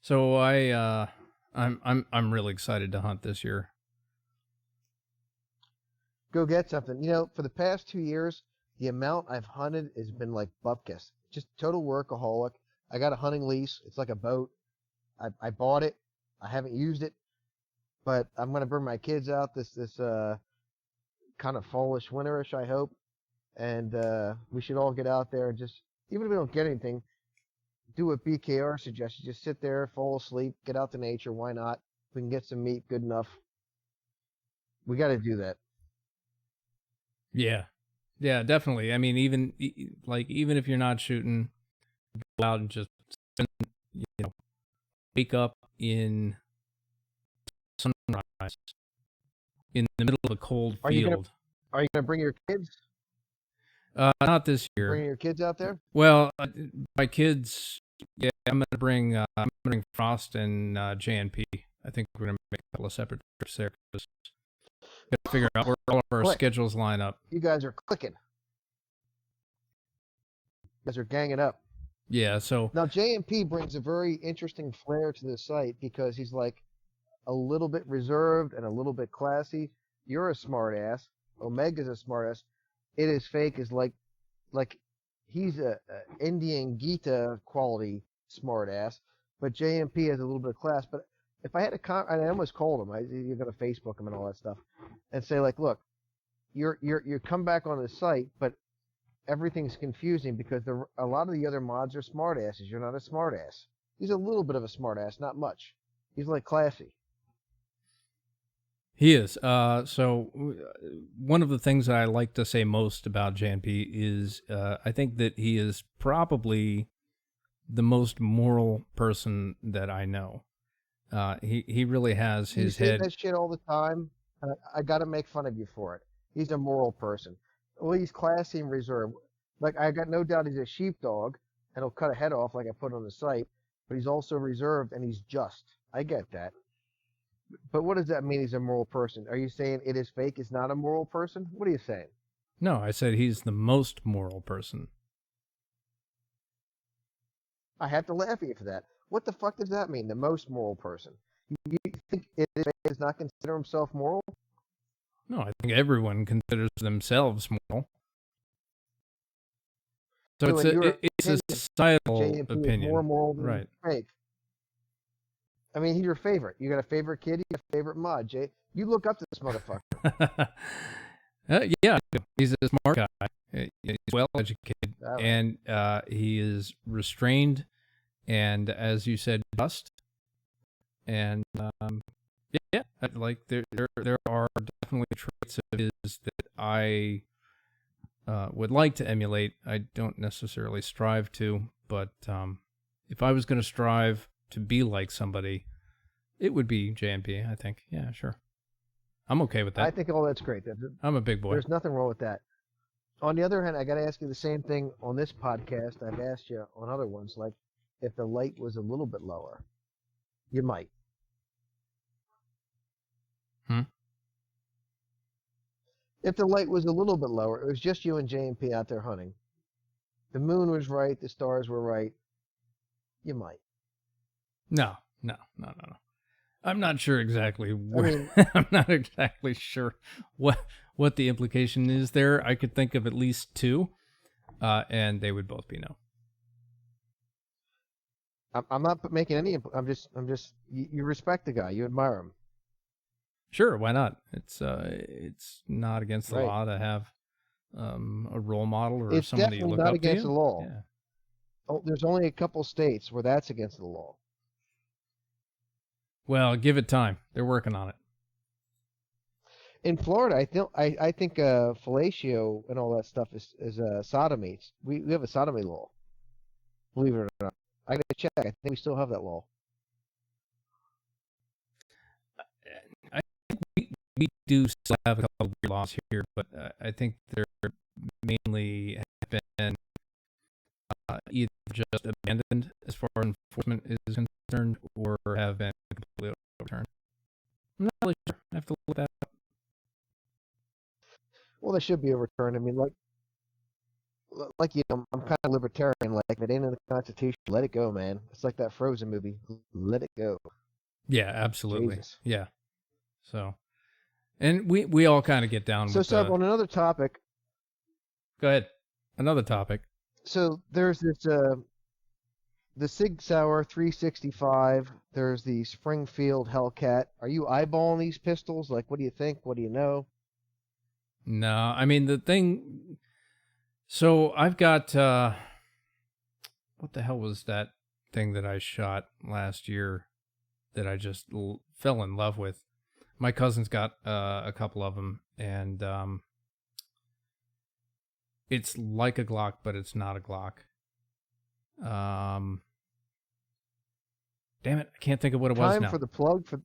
So I'm really excited to hunt this year. Go get something. For the past 2 years, the amount I've hunted has been like bupkis. Just total workaholic. I got a hunting lease. It's like a boat. I bought it. I haven't used it, but I'm gonna bring my kids out this kind of fallish, winterish, I hope, and we should all get out there and just, even if we don't get anything, do what BKR suggested. Just sit there, fall asleep, get out to nature. Why not? If we can get some meat, good enough. We got to do that. Yeah. Yeah, definitely. I mean, even if you're not shooting, go out and just spend, wake up in sunrise in the middle of a cold field. Are you gonna bring your kids? Not this year. Bring your kids out there? Well, my kids, yeah, I'm gonna bring Frost and JNP. I think we're gonna make a couple of separate trips there. Just gotta figure out where all of our schedules line up. You guys are clicking. You guys are ganging up. Yeah. So now JNP brings a very interesting flair to the site because he's like a little bit reserved and a little bit classy. You're a smart ass. Omega's a smart ass. It is fake is like he's a Indian Gita quality smart ass, but JMP has a little bit of class. But if I had and I almost called him, you're gonna Facebook him and all that stuff, and say like, look, you come back on the site, but everything's confusing because a lot of the other mods are smart asses. You're not a smart ass. He's a little bit of a smart ass, not much. He's like classy. He is. So one of the things that I like to say most about JNP is I think that he is probably the most moral person that I know. He really has his head. You say that shit all the time. I got to make fun of you for it. He's a moral person. Well, he's classy and reserved. Like, I got no doubt he's a sheepdog, and he'll cut a head off like I put on the site, but he's also reserved, and he's just. I get that. But what does that mean he's a moral person? Are you saying It Is Fake is not a moral person? What are you saying? No, I said he's the most moral person. I have to laugh at you for that. What the fuck does that mean, the most moral person? You think It Is Fake does not consider himself moral? No, I think everyone considers themselves moral. So it's a societal opinion. More moral than right. Fake. I mean, he's your favorite. You got a favorite kid? You got a favorite mod, Jay? You look up to this motherfucker. Yeah, he's a smart guy. He's well educated, and he is restrained, and as you said, just. And yeah, like there are definitely traits of his that I would like to emulate. I don't necessarily strive to, but if I was going to strive to be like somebody, it would be JMP, I think. Yeah, sure. I'm okay with that. I think all that's great. I'm a big boy. There's nothing wrong with that. On the other hand, I got to ask you the same thing on this podcast I've asked you on other ones. Like, if the light was a little bit lower, you might. If the light was a little bit lower, it was just you and J&P out there hunting. The moon was right, the stars were right. You might. No. I'm not sure exactly I where. mean, I'm not exactly sure what the implication is there. I could think of at least two, and they would both be no. I'm not making any. I'm just. You respect the guy. You admire him. Sure, why not? It's not against the Right. law to have a role model or It's someone that you definitely look not up to against you. the law. Yeah. Oh, there's only a couple states where that's against the law. Well, give it time. They're working on it. In Florida, I think fellatio and all that stuff is sodomy. We have a sodomy law. Believe it or not, I gotta check. I think we still have that law. I think we do still have a couple of weird laws here, but I think they're mainly have been either just abandoned as far as enforcement is concerned, or have been completely overturned. I'm not really sure. I have to look that up. Well, they should be overturned. I mean, like I'm kind of libertarian. Like, if it ain't in the Constitution, let it go, man. It's like that Frozen movie. Let it go. Yeah, absolutely. Jesus. Yeah. So, and we all kind of get down So, with Sub, on another topic. Go ahead. Another topic. So there's this the Sig Sauer 365. There's the Springfield Hellcat. Are you eyeballing these pistols? Like, what do you think? What do you know? No, I mean the thing. So I've got what the hell was that thing that I shot last year that I just fell in love with? My cousin's got a couple of them, and it's like a Glock, but it's not a Glock. Damn it, I can't think of what it was now. Time for the plug for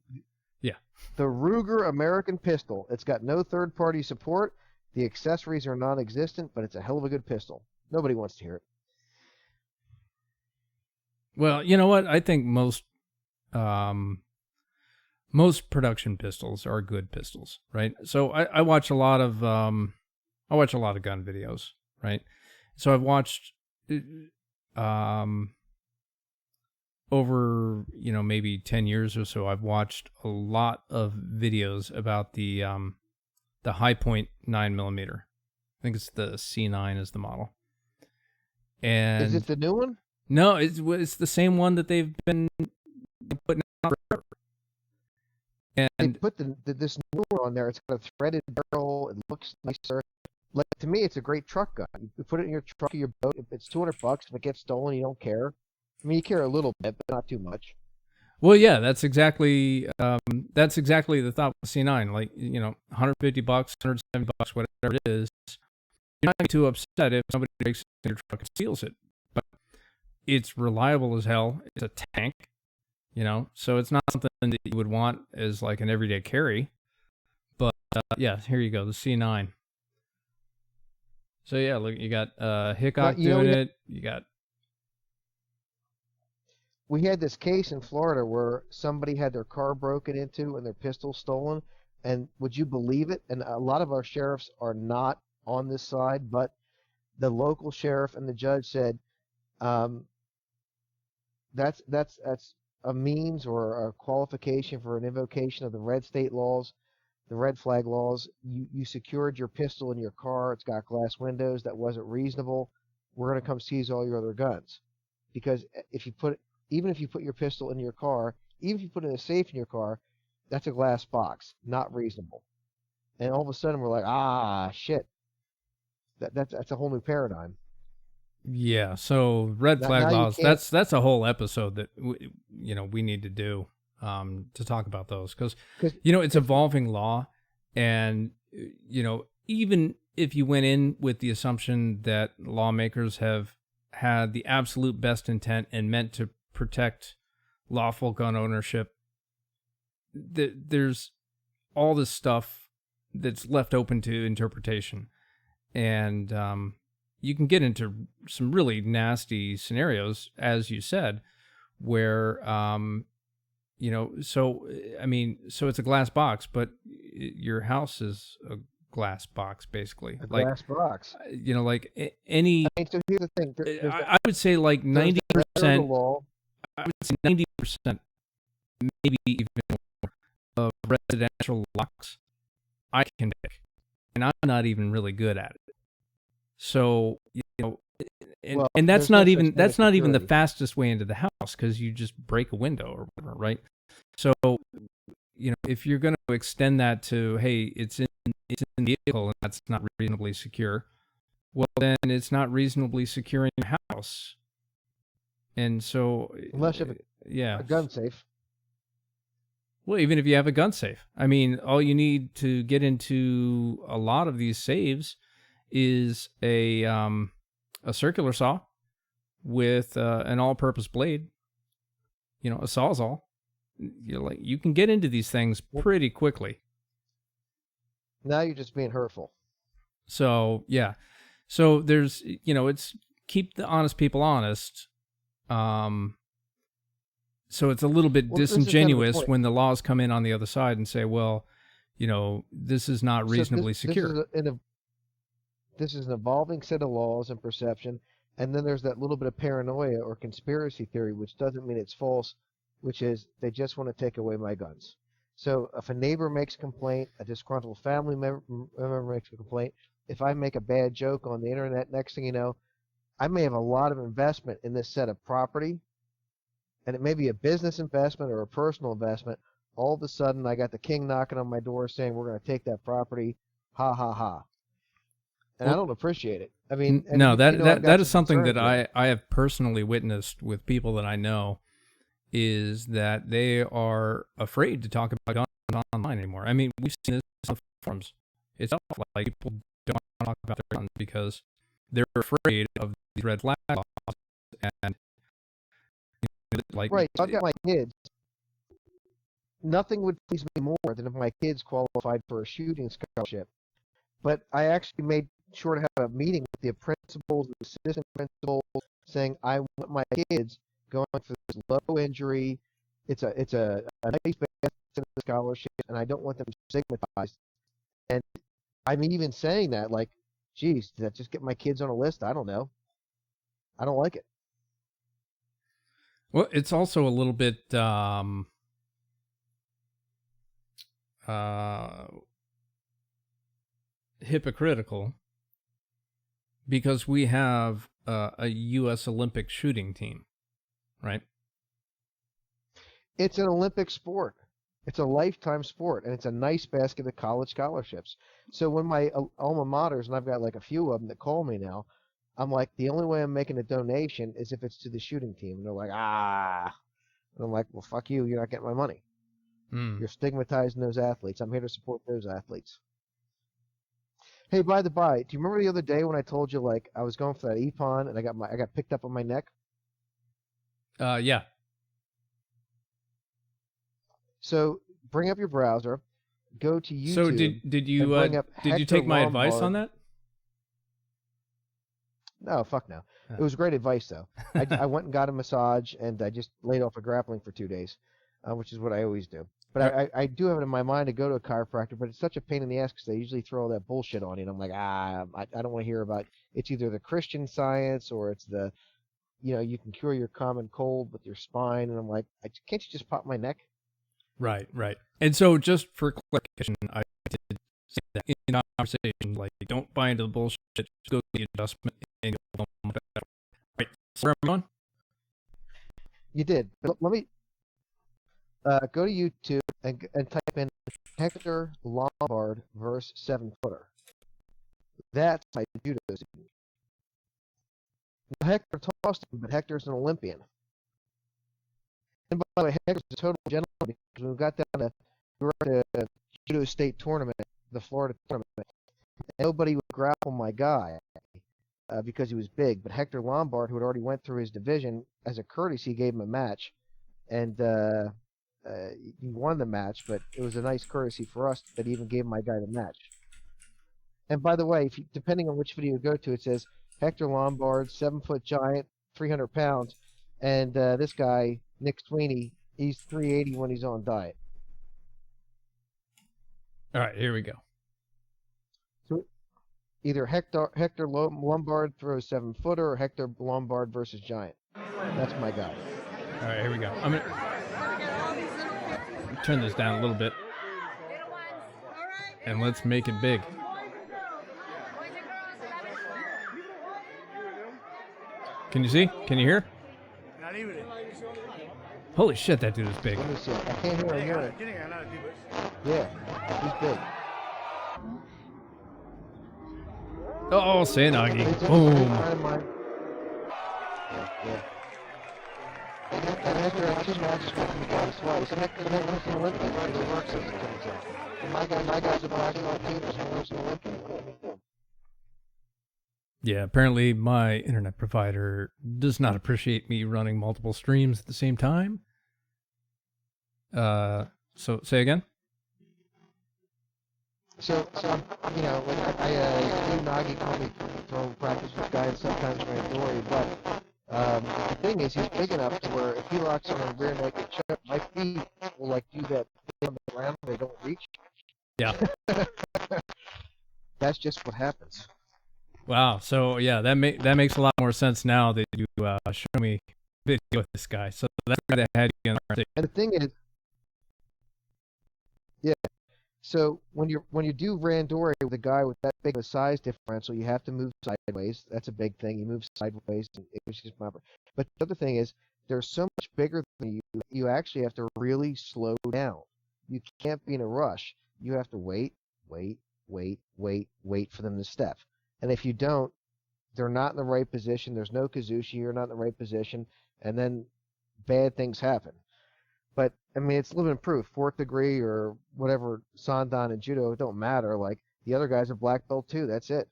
Yeah. the Ruger American pistol. It's got no third-party support. The accessories are non-existent, but it's a hell of a good pistol. Nobody wants to hear it. Well, you know what? I think most production pistols are good pistols, right? So I watch a lot of gun videos, right? So I've watched over maybe 10 years or so, I've watched a lot of videos about the High Point 9mm. I think it's the C9 is the model. And Is it the new one? No, it's the same one that they've been putting out forever. They And put this new one on there. It's got a threaded barrel. It looks nicer. Like, to me, it's a great truck gun. You put it in your truck or your boat. If it's $200, if it gets stolen, you don't care. I mean, you care a little bit, but not too much. well, yeah, that's exactly the thought with C9. Like, $150, $170, whatever it is, you're not gonna be too upset if somebody breaks into your truck and steals it. But it's reliable as hell. It's a tank, so it's not something that you would want as like an everyday carry. But yeah, here you go, the C9. So yeah, look, you got Hickok doing it. You got. We had this case in Florida where somebody had their car broken into and their pistol stolen. And would you believe it? And a lot of our sheriffs are not on this side, but the local sheriff and the judge said, that's a means or a qualification for an invocation of the red state laws, the red flag laws. You secured your pistol in your car. It's got glass windows. That wasn't reasonable. We're going to come seize all your other guns. Because even if you put your pistol in your car, even if you put it in a safe in your car, that's a glass box, not reasonable. And all of a sudden we're like, shit. That's a whole new paradigm. Yeah, so red flag now you laws. can't- That's a whole episode that we need to do to talk about those because it's evolving law, and even if you went in with the assumption that lawmakers have had the absolute best intent and meant to protect lawful gun ownership, there's all this stuff that's left open to interpretation, and you can get into some really nasty scenarios, as you said, where so it's a glass box, but your house is a glass box, basically. A Like, glass box. like any, I mean, so here's the thing. I would say like There's the letter of the 90%, law. I would say 90%, maybe even more, of residential locks I can pick, and I'm not even really good at it. So, and, Well, and that's there's no not such even thing that's as not even the security. fastest way into the house, because you just break a window or whatever, right? So, if you're going to extend that to, hey, it's in the vehicle and that's not reasonably secure, well, then it's not reasonably secure in your house. And so, Unless you have yeah. a gun safe. Well, even if you have a gun safe, I mean, all you need to get into a lot of these saves is a circular saw with an all-purpose blade. A sawzall. You can get into these things pretty quickly. Now you're just being hurtful. So yeah, so there's it's keep the honest people honest. So it's a little bit Well, this is kind of the disingenuous point. when the laws come in on the other side and say, well, this is not reasonably secure. This is an evolving set of laws and perception, and then there's that little bit of paranoia or conspiracy theory, which doesn't mean it's false, which is they just want to take away my guns. So if a neighbor makes a complaint, a disgruntled family member makes a complaint, if I make a bad joke on the internet, next thing you know, I may have a lot of investment in this set of property, and it may be a business investment or a personal investment. All of a sudden, I got the king knocking on my door saying, we're going to take that property. Ha, ha, ha. And I don't appreciate it. I mean, no, I've got that is some something that concerns with I have personally witnessed with people that I know, is that they are afraid to talk about guns online anymore. I mean, we've seen this on forums itself. Like, people don't want to talk about their guns because they're afraid of these red flag laws. And like, Right. So I've got my kids. Nothing would please me more than if my kids qualified for a shooting scholarship. But I actually made sure to have a meeting with the principals, the assistant principals, saying I want my kids going for this low injury. It's a nice scholarship, and I don't want them stigmatized. And I'm even saying that, like, geez, did that just get my kids on a list? I don't know. I don't like it. well, it's also a little bit hypocritical, because we have a U.S. Olympic shooting team, right? It's an Olympic sport. It's a lifetime sport, and it's a nice basket of college scholarships. So when my alma maters, and I've got like a few of them that call me now, I'm like, the only way I'm making a donation is if it's to the shooting team. And they're like, ah. And I'm like, well, fuck you. You're not getting my money. You're stigmatizing those athletes. I'm here to support those athletes. Hey, by the by, do you remember the other day when I told you, like, I was going for that EPON and I got picked up on my neck? Yeah. So bring up your browser, go to YouTube. So did you bring up did you Hector take my advice on Lombard. that? No, fuck no. It was great advice, though. I went and got a massage, and I just laid off of grappling for 2 days, which is what I always do. But I do have it in my mind to go to a chiropractor, but it's such a pain in the ass because they usually throw all that bullshit on you, and I'm like, I don't want to hear about it's either the Christian Science or it's the, you can cure your common cold with your spine, and I'm like, can't you just pop my neck? Right. And so, just for clarification, I did say that in our conversation, like, don't buy into the bullshit, just go to the adjustment and you'll feel better. Right. So where am I going? You did. But let me go to YouTube and type in Hector Lombard versus 7-footer. That's my judo student. Now, Hector tossed him, but Hector's an Olympian. And by the way, Hector's a total gentleman because when we got down to we were at a judo state tournament, the Florida tournament, and nobody would grapple my guy because he was big. But Hector Lombard, who had already went through his division, as a courtesy, gave him a match, and he won the match. But it was a nice courtesy for us that he even gave my guy the match. And by the way, depending on which video you go to, it says Hector Lombard, 7-foot giant, 300 pounds, and this guy, Nick Sweeney, he's 380 when he's on diet. All right, here we go. So either Hector Lombard throws 7-footer or Hector Lombard versus Giant. That's my guy. All right, here we go. I'm gonna turn this down a little bit, and let's make it big. Can you see? Can you hear? Holy shit, that dude is big. Let me see. I can't hear him. Yeah, he's big. Oh, Sanagi. Boom. Yeah. And Hector had 2 matches with me guys twice. And Hector's never an Olympian, right? He works as it comes out. And my guy's a black belt too, so he's an Olympian. Yeah, apparently my internet provider does not appreciate me running multiple streams at the same time. So say again? So you know, when I do Nagi call me throwing practice with guys, sometimes Randori, but the thing is, he's big enough to where if he locks on a rear naked choke, my feet will like do that thing on the ground, they don't reach. Yeah. That's just what happens. Wow. So yeah, that makes a lot more sense now that you show me video with this guy. So that's the guy that had you on the And the thing is, yeah. So when you do Randori with a guy with that big of a size differential, you have to move sideways. That's a big thing. You move sideways, and it's just proper. But the other thing is, they're so much bigger than you. You actually have to really slow down. You can't be in a rush. You have to wait for them to step. And if you don't, they're not in the right position. There's no Kazushi. You're not in the right position, and then bad things happen. But I mean, it's living proof. 4th degree or whatever, Sandan and Judo, it don't matter. Like the other guys are black belt too. That's it.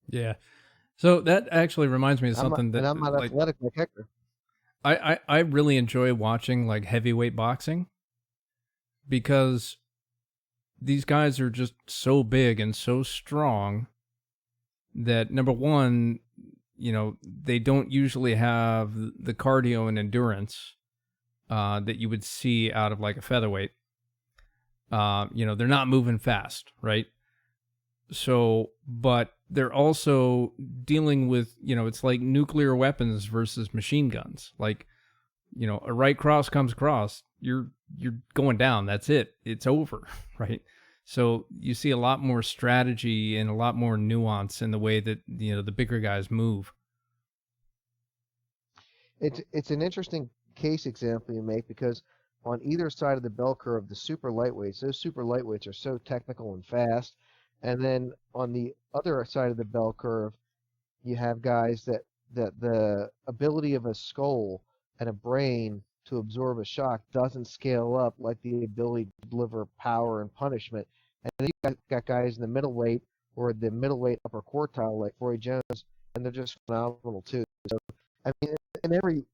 Yeah. So that actually reminds me of something and I'm not like, athletic like Hector. I really enjoy watching like heavyweight boxing because these guys are just so big and so strong that, number one, you know, they don't usually have the cardio and endurance that you would see out of like a featherweight. You know, they're not moving fast, right? So, but they're also dealing with, you know, it's like nuclear weapons versus machine guns. Like, you know, a right cross comes across, you're going down. That's it. It's over, right? So you see a lot more strategy and a lot more nuance in the way that, you know, the bigger guys move. It's an interesting case example you make because on either side of the bell curve, the super lightweights, those super lightweights are so technical and fast. And then on the other side of the bell curve, you have guys that the ability of a skull and a brain to absorb a shock doesn't scale up like the ability to deliver power and punishment. And then you got guys in the middleweight or the middleweight upper quartile like Roy Jones, and they're just phenomenal too. So I mean, in every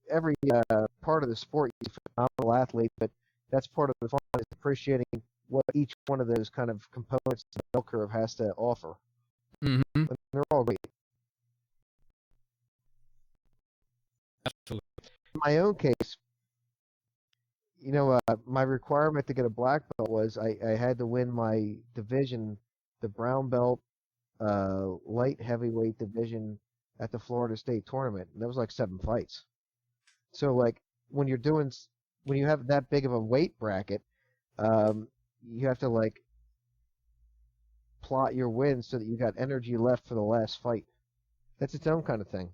part of the sport, you're a phenomenal athlete, but that's part of the fun is appreciating what each one of those kind of components of the bell curve has to offer. Mm-hmm. And they're all great. Absolutely. In my own case, you know, my requirement to get a black belt was I had to win my division, the brown belt, light heavyweight division at the Florida State tournament. And that was like 7 fights. So like when you have that big of a weight bracket, you have to like plot your wins so that you got energy left for the last fight. That's its own kind of thing.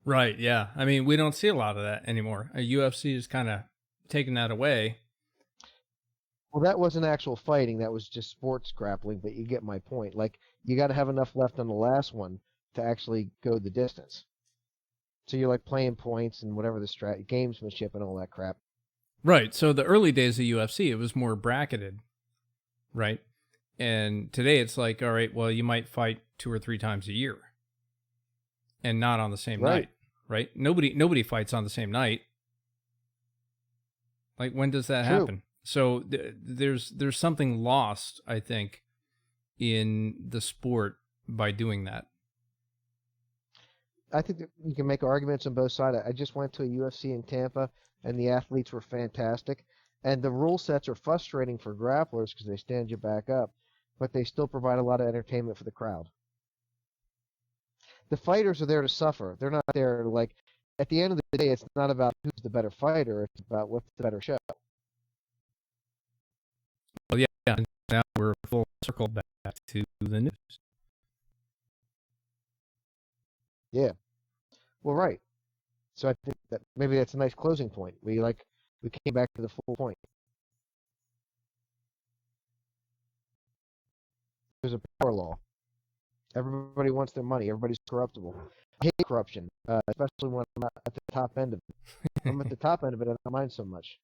Right, yeah. I mean, we don't see a lot of that anymore. UFC is kind of taking that away. Well, that wasn't actual fighting. That was just sports grappling, but you get my point. Like, you got to have enough left on the last one to actually go the distance. So you're like playing points and whatever the gamesmanship and all that crap. Right. So the early days of UFC, it was more bracketed, right? And today it's like, all right, well, you might fight 2 or 3 times a year and not on the same night, right? Nobody fights on the same night. Like, when does that happen? So there's something lost, I think, in the sport by doing that. I think that you can make arguments on both sides. I just went to a UFC in Tampa, and the athletes were fantastic. And the rule sets are frustrating for grapplers because they stand you back up, but they still provide a lot of entertainment for the crowd. The fighters are there to suffer. They're not there like, at the end of the day, it's not about who's the better fighter. It's about what's the better show. Well, yeah. And now we're full circle back to the news. Yeah. Well, right. So I think that maybe that's a nice closing point. We came back to the full point. There's a power law. Everybody wants their money. Everybody's corruptible. I hate corruption, especially when I'm at the top end of it. I'm at the top end of it, I don't mind so much.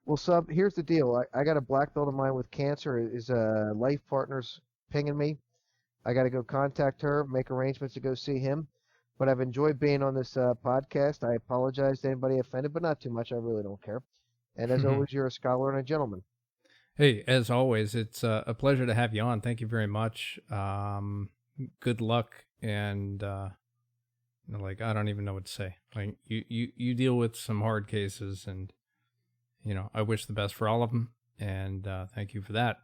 Well, Sub, here's the deal. I got a black belt of mine with cancer. Is a life partner's pinging me. I got to go contact her, make arrangements to go see him. But I've enjoyed being on this podcast. I apologize to anybody offended, but not too much. I really don't care. And as always, you're a scholar and a gentleman. Hey, as always, it's a pleasure to have you on. Thank you very much. Good luck, and I don't even know what to say. Like you deal with some hard cases, and I wish the best for all of them. And thank you for that.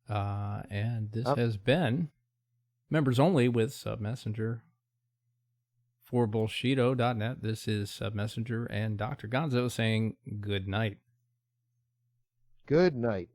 And this has been members only with Sub Messenger for Bullshito.net. This is Sub Messenger and Dr. Gonzo saying good night. Good night.